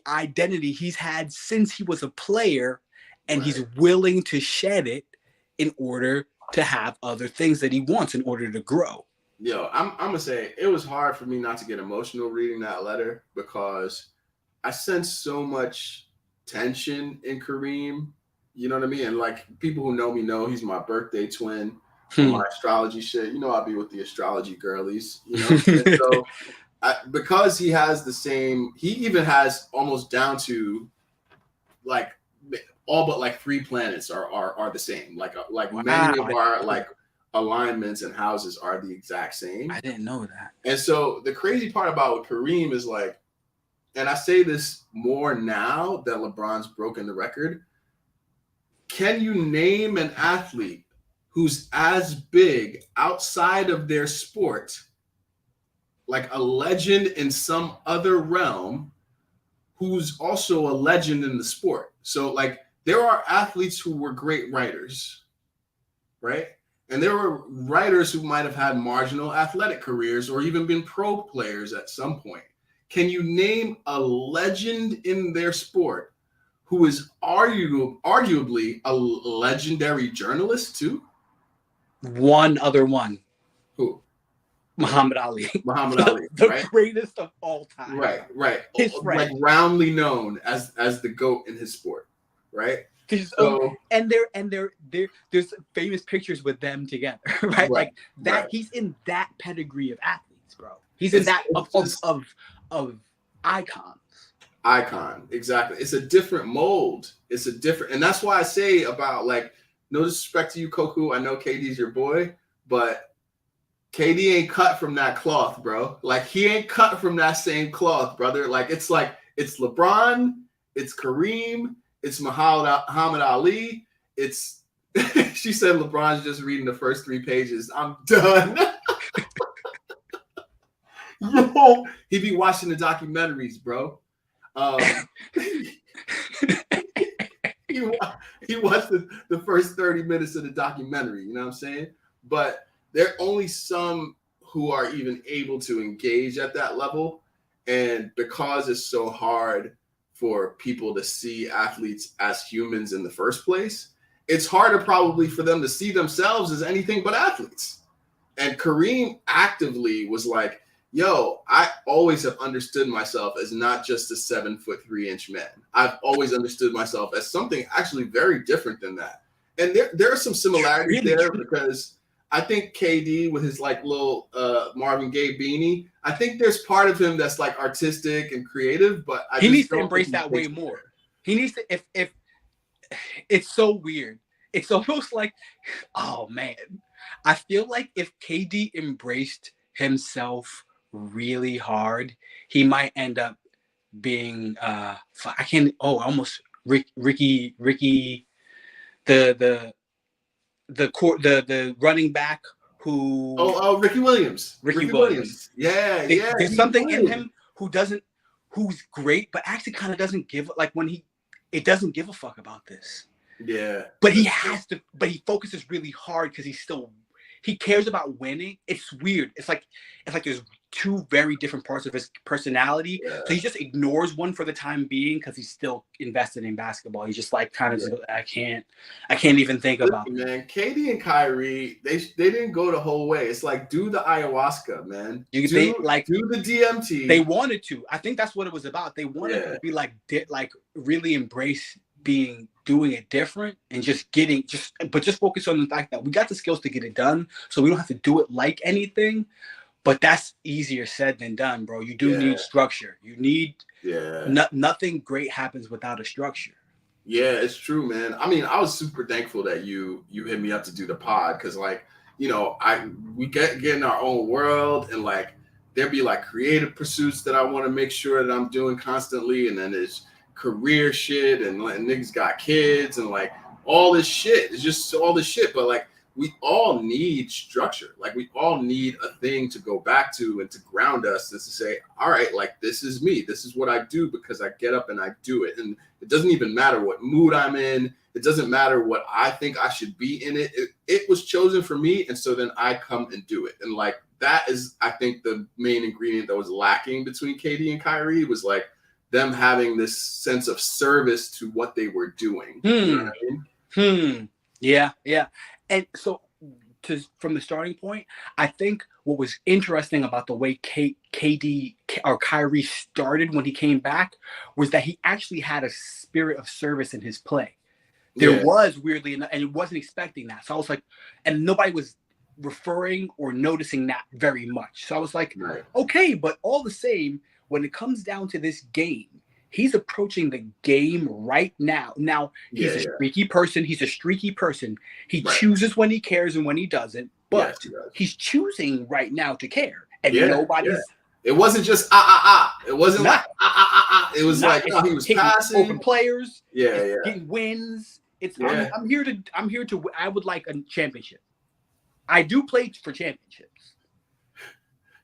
identity he's had since he was a player, and he's willing to shed it in order to have other things that he wants in order to grow. Yo, I'm gonna say it was hard for me not to get emotional reading that letter because I sense so much tension in Kareem. You know what I mean? And like people who know me know he's my birthday twin. My astrology shit. I'll be with the astrology girlies. And so because he has the same, he even has almost down to like all but like 3 planets are the same. Like wow. Many of our like alignments and houses are the exact same. I didn't know that. And so the crazy part about Kareem is like, and I say this more now that LeBron's broken the record, can you name an athlete who's as big outside of their sport like a legend in some other realm who's also a legend in the sport. So like there are athletes who were great writers, right? And there were writers who might have had marginal athletic careers or even been pro players at some point. Can you name a legend in their sport who is arguably a legendary journalist too? One other one. Who? Muhammad Ali. Muhammad Ali, the right? greatest of all time. Right. His Like friend. roundly known as the GOAT in his sport, right? And there's famous pictures with them together, right? Like that. Right. He's in that pedigree of athletes, bro. He's in that of icons. Icon, exactly. It's a different mold. It's a different, and that's why I say about like, no disrespect to you, Koku. I know KD's your boy, but KD ain't cut from that cloth, bro. Like he ain't cut from that same cloth, brother. Like it's LeBron, it's Kareem, it's Muhammad Ali. It's she said LeBron's just reading the first 3 pages. I'm done. Yo, he be watching the documentaries, bro. He watched the first 30 minutes of the documentary, you know what I'm saying? But there are only some who are even able to engage at that level. And because it's so hard for people to see athletes as humans in the first place, it's harder probably for them to see themselves as anything but athletes. And Kareem actively was like, yo, I always have understood myself as not just a 7'3" man. I've always understood myself as something actually very different than that. And there are some similarities there because I think KD with his like little Marvin Gaye beanie, I think there's part of him that's like artistic and creative, but he needs to embrace that way more. He needs to, if it's so weird. It's almost like, oh man, I feel like if KD embraced himself really hard, he might end up being Ricky the running back who Ricky Williams. Ricky Williams. Yeah. There's something in him who's great, but actually kind of doesn't give like it doesn't give a fuck about this. Yeah. But he focuses really hard because he cares about winning. It's weird. It's like there's 2 very different parts of his personality. Yeah. So he just ignores one for the time being because he's still invested in basketball. He's just like kind of I can't even think about it. Man, KD and Kyrie, they didn't go the whole way. It's like do the ayahuasca, man. Do the DMT. They wanted to. I think that's what it was about. They wanted to be like really embrace doing it different and just focus on the fact that we got the skills to get it done, so we don't have to do it like anything. But that's easier said than done, bro. You do need structure. You need nothing great happens without a structure. Yeah, it's true, man. I mean, I was super thankful that you hit me up to do the pod because, like, you know, we get in our own world and like there be like creative pursuits that I want to make sure that I'm doing constantly, and then there's career shit and niggas got kids and like all this shit. It's just all this shit, but like we all need structure. Like we all need a thing to go back to and to ground us, is to say, all right, like this is me. This is what I do because I get up and I do it. And it doesn't even matter what mood I'm in. It doesn't matter what I think I should be in it. It was chosen for me. And so then I come and do it. And like, that is, I think, the main ingredient that was lacking between KD and Kyrie was like them having this sense of service to what they were doing. You know what I mean? Yeah. And so from the starting point, I think what was interesting about the way KD or Kyrie started when he came back was that he actually had a spirit of service in his play. There was, weirdly enough, and he wasn't expecting that. So I was like, and nobody was referring or noticing that very much. So I was like, okay, but all the same, when it comes down to this game, he's approaching the game right now. Now, he's a streaky person. He's a streaky person. He chooses when he cares and when he doesn't. But he's choosing right now to care. And nobody's... It wasn't just It wasn't like It was like he was passing. Open players. Getting wins. I'm here to... I would like a championship. I do play for championships.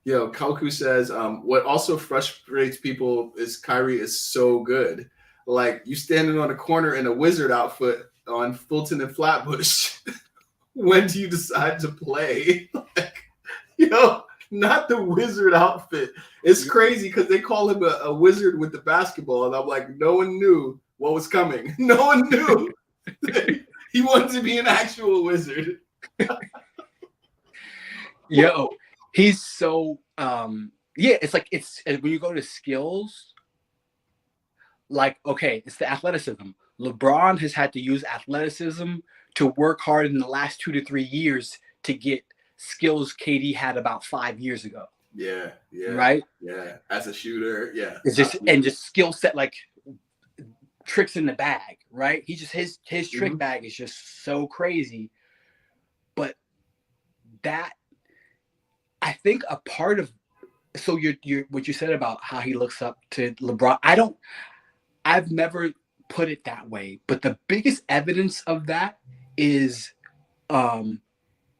Yo, Koku says, what also frustrates people is Kyrie is so good. Like, you standing on a corner in a wizard outfit on Fulton and Flatbush. When do you decide to play? Like, yo, not the wizard outfit. It's crazy because they call him a wizard with the basketball. And I'm like, no one knew what was coming. No one knew. He wanted to be an actual wizard. Yo, he's so yeah, it's like it's when you go to skills, like okay, it's the athleticism. LeBron has had to use athleticism to work hard in the last 2 to 3 years to get skills KD had about 5 years ago. Yeah, right. Yeah, as a shooter, yeah. It's just and just skill set, like tricks in the bag, right? He just his trick bag is just so crazy. But that, I think a part of, so you're what you said about how he looks up to LeBron. I've never put it that way, but the biggest evidence of that is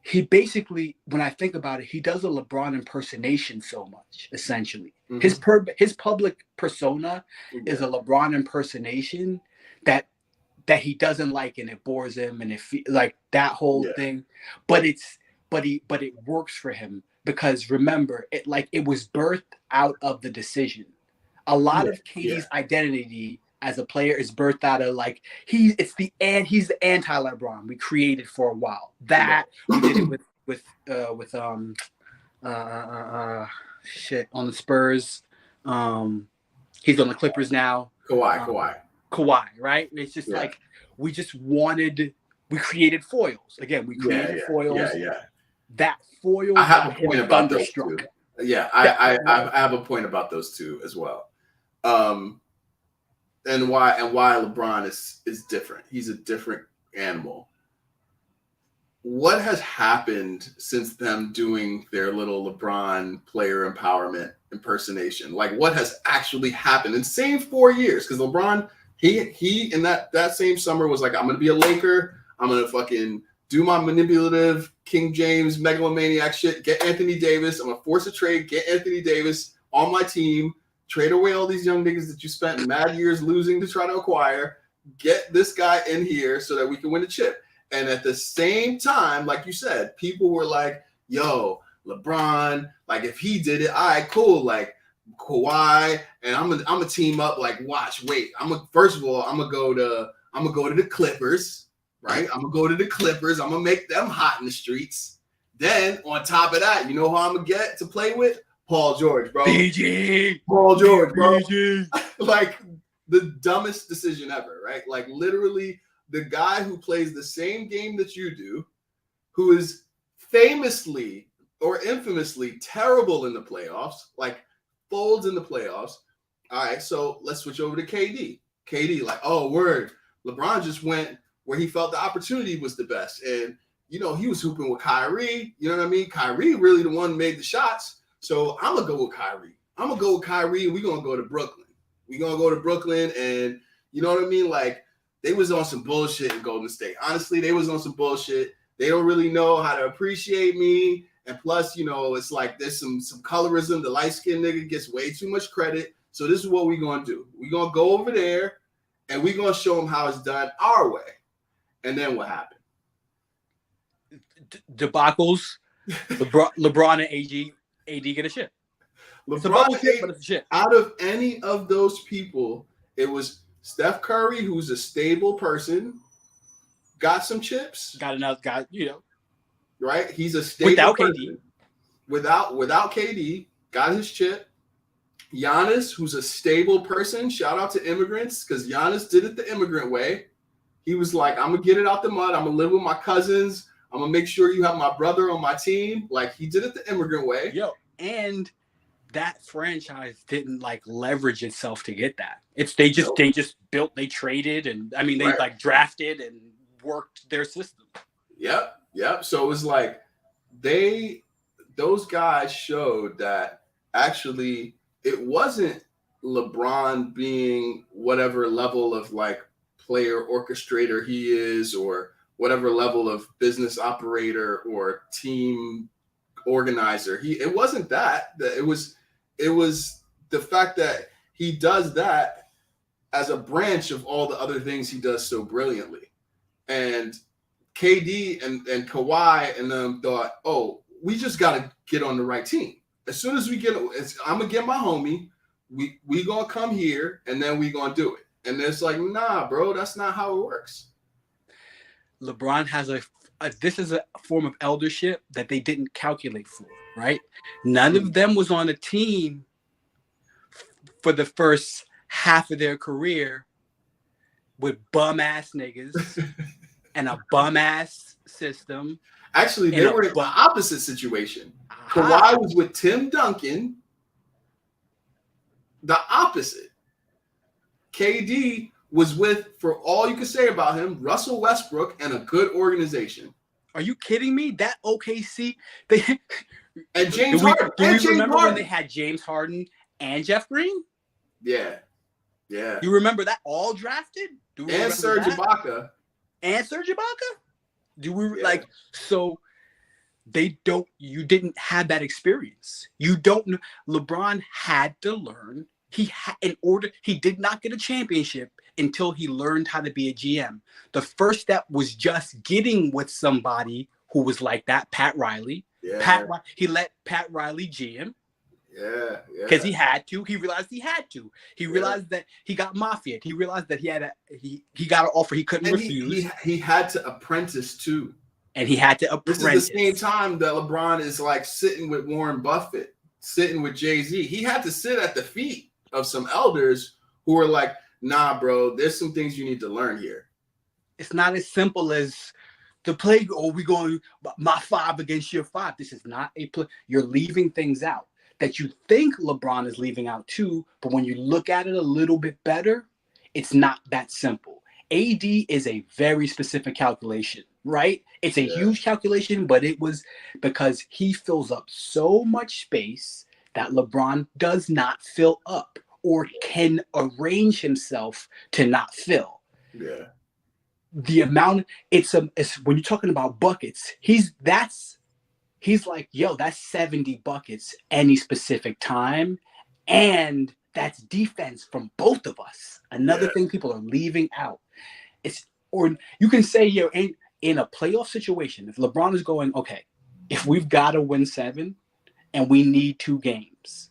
he basically, when I think about it, he does a LeBron impersonation so much, essentially. His public persona is a LeBron impersonation that he doesn't like, and it bores him, and like that whole thing. But it works for him because, remember, it was birthed out of the decision. A lot of KD's identity as a player is birthed out of, like, he's the anti-LeBron we created for a while. That we did it with shit on the Spurs. He's on the Clippers now. Kawhi, right? And it's just like we created foils. Again, we created foils. That foil. I have a point about those two. Yeah, I have a point about those two as well. And why LeBron is different. He's a different animal. What has happened since them doing their little LeBron player empowerment impersonation? Like, what has actually happened in the same 4 years? Because LeBron, he in that same summer was like, I'm gonna be a Laker. I'm gonna fucking do my manipulative King James megalomaniac shit. Get Anthony Davis. I'm gonna force a trade. Get Anthony Davis on my team. Trade away all these young niggas that you spent mad years losing to try to acquire. Get this guy in here so that we can win a chip. And at the same time, like you said, people were like, yo, LeBron, like, if he did it, all right, cool. Like, Kawhi, and I'm gonna team up. Like, watch, wait. First of all, I'm gonna go to the Clippers, right? I'm gonna go to the Clippers. I'm gonna make them hot in the streets. Then on top of that, you know who I'm gonna get to play with? Paul George, bro. Paul George, bro. Like, the dumbest decision ever, right? Like, literally, the guy who plays the same game that you do, who is famously or infamously terrible in the playoffs, like folds in the playoffs. All right, so let's switch over to KD. KD, like, oh, word. LeBron just went where he felt the opportunity was the best. And, you know, he was hooping with Kyrie. You know what I mean? Kyrie really the one who made the shots. So I'm going to go with Kyrie. And we're going to go to Brooklyn. We're going to go to Brooklyn, and you know what I mean? Like, they was on some bullshit in Golden State. Honestly, they was on some bullshit. They don't really know how to appreciate me. And plus, you know, it's like there's some colorism. The light-skinned nigga gets way too much credit. So this is what we're going to do. We're going to go over there, and we're going to show them how it's done our way. And then what happened? Debacles. LeBron and AD get a shit. LeBron shit, but it's a shit. Out of any of those people, it was Steph Curry, who's a stable person, got some chips. You know. Right? He's a stable without person. KD. Without KD, got his chip. Giannis, who's a stable person. Shout out to immigrants, because Giannis did it the immigrant way. He was like, I'm going to get it out the mud. I'm going to live with my cousins. I'm going to make sure you have my brother on my team. Like, he did it the immigrant way. Yo, and that franchise didn't, like, leverage itself to get that. They just built, they traded, and, I mean, they, like, drafted and worked their system. Yep. So it was like those guys showed that actually it wasn't LeBron being whatever level of, like, player orchestrator he is, or whatever level of business operator or team organizer. It wasn't that. It was the fact that he does that as a branch of all the other things he does so brilliantly. And KD and Kawhi and them thought, oh, we just got to get on the right team. As soon as we get, I'm gonna get my homie. We gonna come here and then we gonna do it. And it's like, nah, bro, that's not how it works. LeBron has this is a form of eldership that they didn't calculate for, right? None of them was on a team for the first half of their career with bum ass niggas and a bum ass system. Actually, they were in the opposite situation. Kawhi was with Tim Duncan. The opposite. KD was with, for all you can say about him, Russell Westbrook and a good organization. Are you kidding me? That OKC, and James Harden. Do we remember when they had James Harden and Jeff Green? Yeah. Yeah. You remember that all drafted? And Serge Ibaka. And Serge Ibaka? Do we so you didn't have that experience. You don't know. LeBron had to learn. He did not get a championship until he learned how to be a GM. The first step was just getting with somebody who was like that, Pat Riley. Yeah. He let Pat Riley GM. Yeah. Because he had to. He realized he had to. He realized that he got mafia'd. He realized that he got an offer he couldn't refuse. He had to apprentice too. And he had to apprentice. This is the same time that LeBron is like sitting with Warren Buffett, sitting with Jay-Z. He had to sit at the feet of some elders who were like, nah, bro, there's some things you need to learn here. It's not as simple as the play. Oh, we going my 5 against your 5. This is not a play. You're leaving things out that you think LeBron is leaving out too. But when you look at it a little bit better, it's not that simple. AD is a very specific calculation, right? It's a huge calculation, but it was because he fills up so much space that LeBron does not fill up or can arrange himself to not fill. Yeah. The amount it's when you're talking about buckets, he's like, yo, that's 70 buckets any specific time. And that's defense from both of us. Another thing people are leaving out. Or you can say, yo, in a playoff situation, if LeBron is going, okay, if we've got to win 7 and we need 2 games,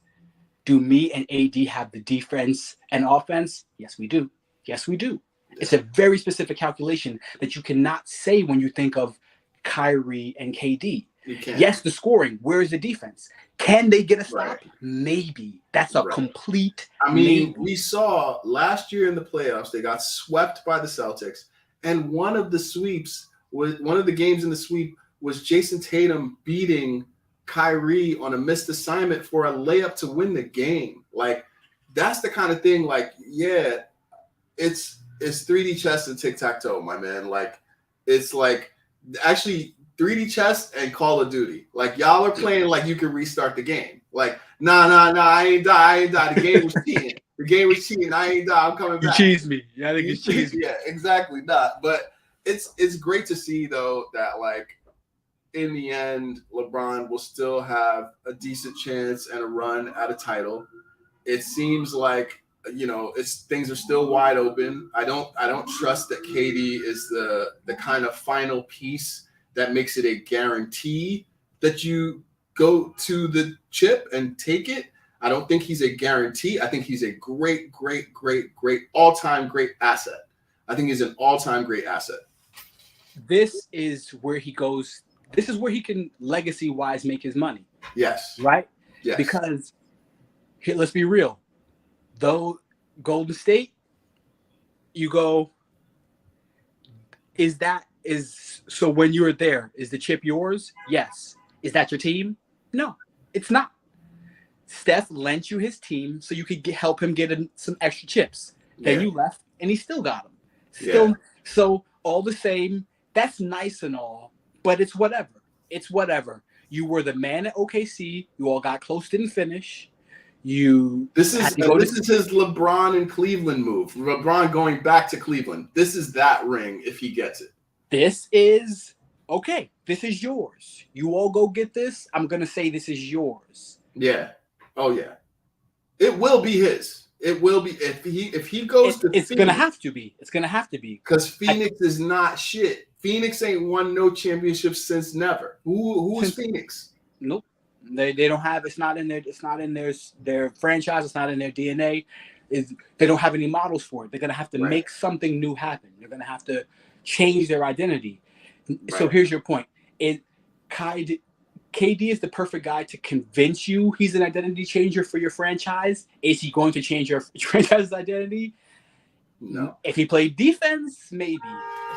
do me and AD have the defense and offense? Yes, we do. Yes, we do. It's a very specific calculation that you cannot say when you think of Kyrie and KD. Yes, the scoring. Where is the defense? Can they get a stop? Right. Maybe. That's a complete maybe. We saw last year in the playoffs, they got swept by the Celtics. And one of the games in the sweep was Jason Tatum beating Kyrie on a missed assignment for a layup to win the game. Like, that's the kind of thing, like, yeah, it's 3D chess and tic-tac-toe, my man. Like, it's like actually 3D chess and Call of Duty. Like, y'all are playing like you can restart the game. Like, nah, I ain't die. The game was cheating. I ain't die. I'm coming back. You cheesed me. Yeah, I think it's cheesed. Yeah, exactly. Not. But it's great to see though that like in the end, LeBron will still have a decent chance and a run at a title. It seems like, you know, things are still wide open. I don't trust that KD is the kind of final piece that makes it a guarantee that you go to the chip and take it. I don't think he's a guarantee. I think he's a great all-time great asset. I think he's an all-time great asset. This is where he goes. This is where he can legacy-wise make his money. Yes. Right? Yes. Because here, let's be real. Though Golden State, you go, so when you're there, is the chip yours? Yes. Is that your team? No, it's not. Steph lent you his team so you could help him get some extra chips. Then you left, and he still got them. So all the same, that's nice and all, but it's whatever. It's whatever. You were the man at OKC. You all got close, didn't finish. This is his LeBron in Cleveland move. LeBron going back to Cleveland. This is that ring if he gets it. This is okay, this is yours. You all go get this. I'm gonna say this is yours. Yeah. Oh yeah. It will be his. It will be if he goes to It's gonna Phoenix, have to be. It's gonna have to be. because Phoenix is not shit. Phoenix ain't won no championships since never. Who is Phoenix? Nope. They don't have. It's not in their franchise. It's not in their DNA. They don't have any models for it. They're gonna have to make something new happen. They're gonna have to change their identity. Right. So here's your point. KD is the perfect guy to convince you he's an identity changer for your franchise. Is he going to change your franchise's identity? No. If he played defense, maybe.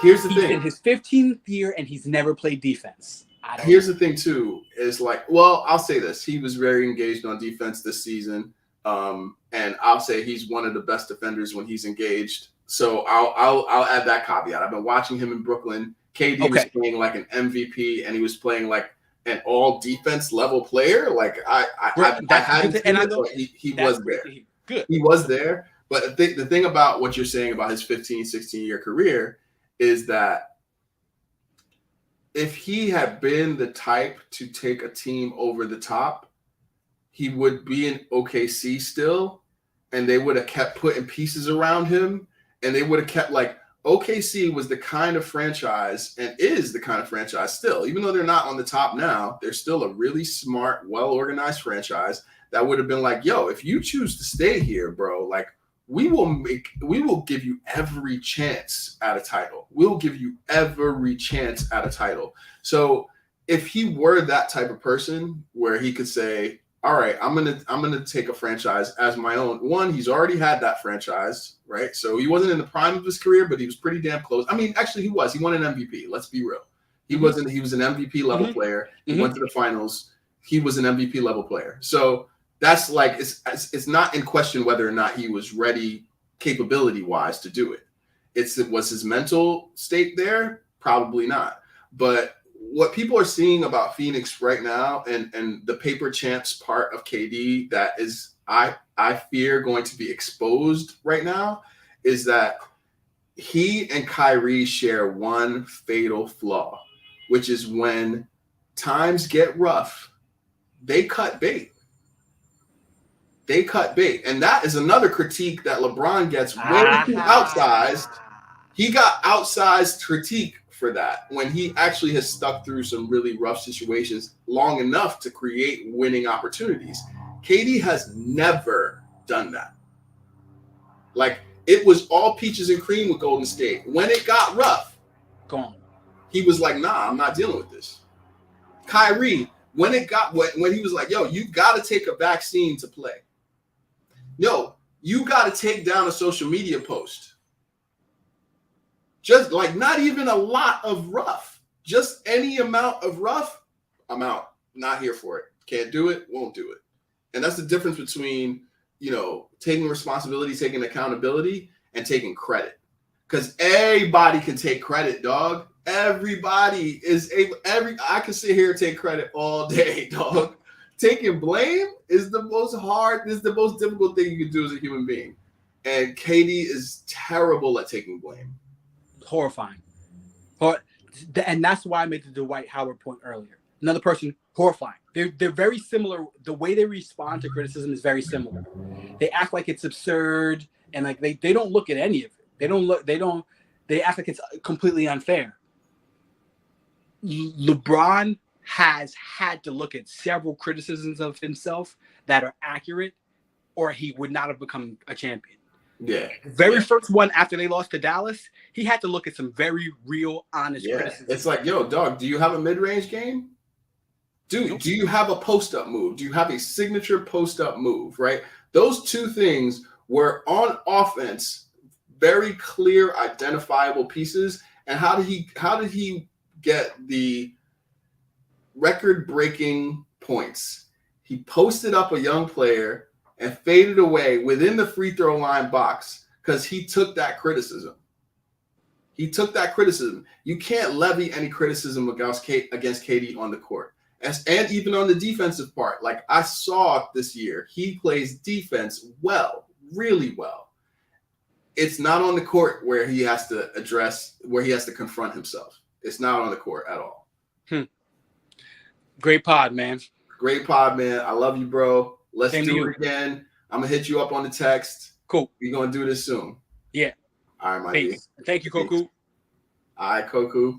Here's the thing. He's in his 15th year and he's never played defense. Here's the thing too, is like, well, I'll say this. He was very engaged on defense this season. And I'll say he's one of the best defenders when he's engaged. So I'll add that caveat. I've been watching him in Brooklyn. KD was playing like an MVP, and he was playing like an all defense level player. Like I hadn't seen it, but he was there. Good. He was there. But the thing about what you're saying about his 15, 16-year career is that if he had been the type to take a team over the top, he would be in OKC still, and they would have kept putting pieces around him, and they would have kept like OKC was the kind of franchise and is the kind of franchise still, even though they're not on the top now, they're still a really smart, well-organized franchise that would have been like, yo, if you choose to stay here, bro, like we will give you every chance at a title. We'll give you every chance at a title. So if he were that type of person where he could say, all right, I'm gonna take a franchise as my own. One, he's already had that franchise, right? So he wasn't in the prime of his career, but he was pretty damn close. I mean, actually, he was. He won an MVP. Let's be real. He wasn't. He was an MVP level player. He went to the finals. He was an MVP level player. So that's like it's not in question whether or not he was ready, capability wise, to do it. Was his mental state there? Probably not. But what people are seeing about Phoenix right now and the paper champs part of KD that is, I fear, going to be exposed right now is that he and Kyrie share one fatal flaw, which is when times get rough, they cut bait. They cut bait. And that is another critique that LeBron gets way too outsized. He got outsized critique for that when he actually has stuck through some really rough situations long enough to create winning opportunities. KD has never done that. Like, it was all peaches and cream with Golden State. When it got rough, gone. He was like, nah, I'm not dealing with this. Kyrie, when he was like, yo, you got to take a vaccine to play. Yo, you got to take down a social media post. Just like not even a lot of rough, just any amount of rough, I'm out. Not here for it. Can't do it, won't do it. And that's the difference between, taking responsibility, taking accountability, and taking credit. Because everybody can take credit, dog. Everybody is able. I can sit here and take credit all day, dog. Taking blame is the most difficult thing you can do as a human being. And KD is terrible at taking blame. Horrifying. And that's why I made the Dwight Howard point earlier. Another person, horrifying. They're very similar. The way they respond to criticism is very similar. They act like it's absurd, and like they don't look at any of it. They act like it's completely unfair. LeBron has had to look at several criticisms of himself that are accurate, or he would not have become a champion. Yeah. First one after they lost to Dallas, he had to look at some very real, honest criticism. It's like, yo, dog, do you have a mid-range game? Dude, do you have a post-up move? Do you have a signature post-up move, right? Those two things were on offense, very clear, identifiable pieces. And how did he get the record-breaking points? He posted up a young player and faded away within the free throw line box because he took that criticism. You can't levy any criticism against KD on the court. And even on the defensive part. Like I saw this year, he plays defense well, really well. It's not on the court where he has to confront himself. It's not on the court at all. Great pod, man. Great pod, man. I love you, bro. Let's Same to do you. it again. I'm gonna hit you up on the text. Cool. We're gonna do this soon. Yeah. All right, my Peace. G. Thank you, Peace. Koku. All right, Koku.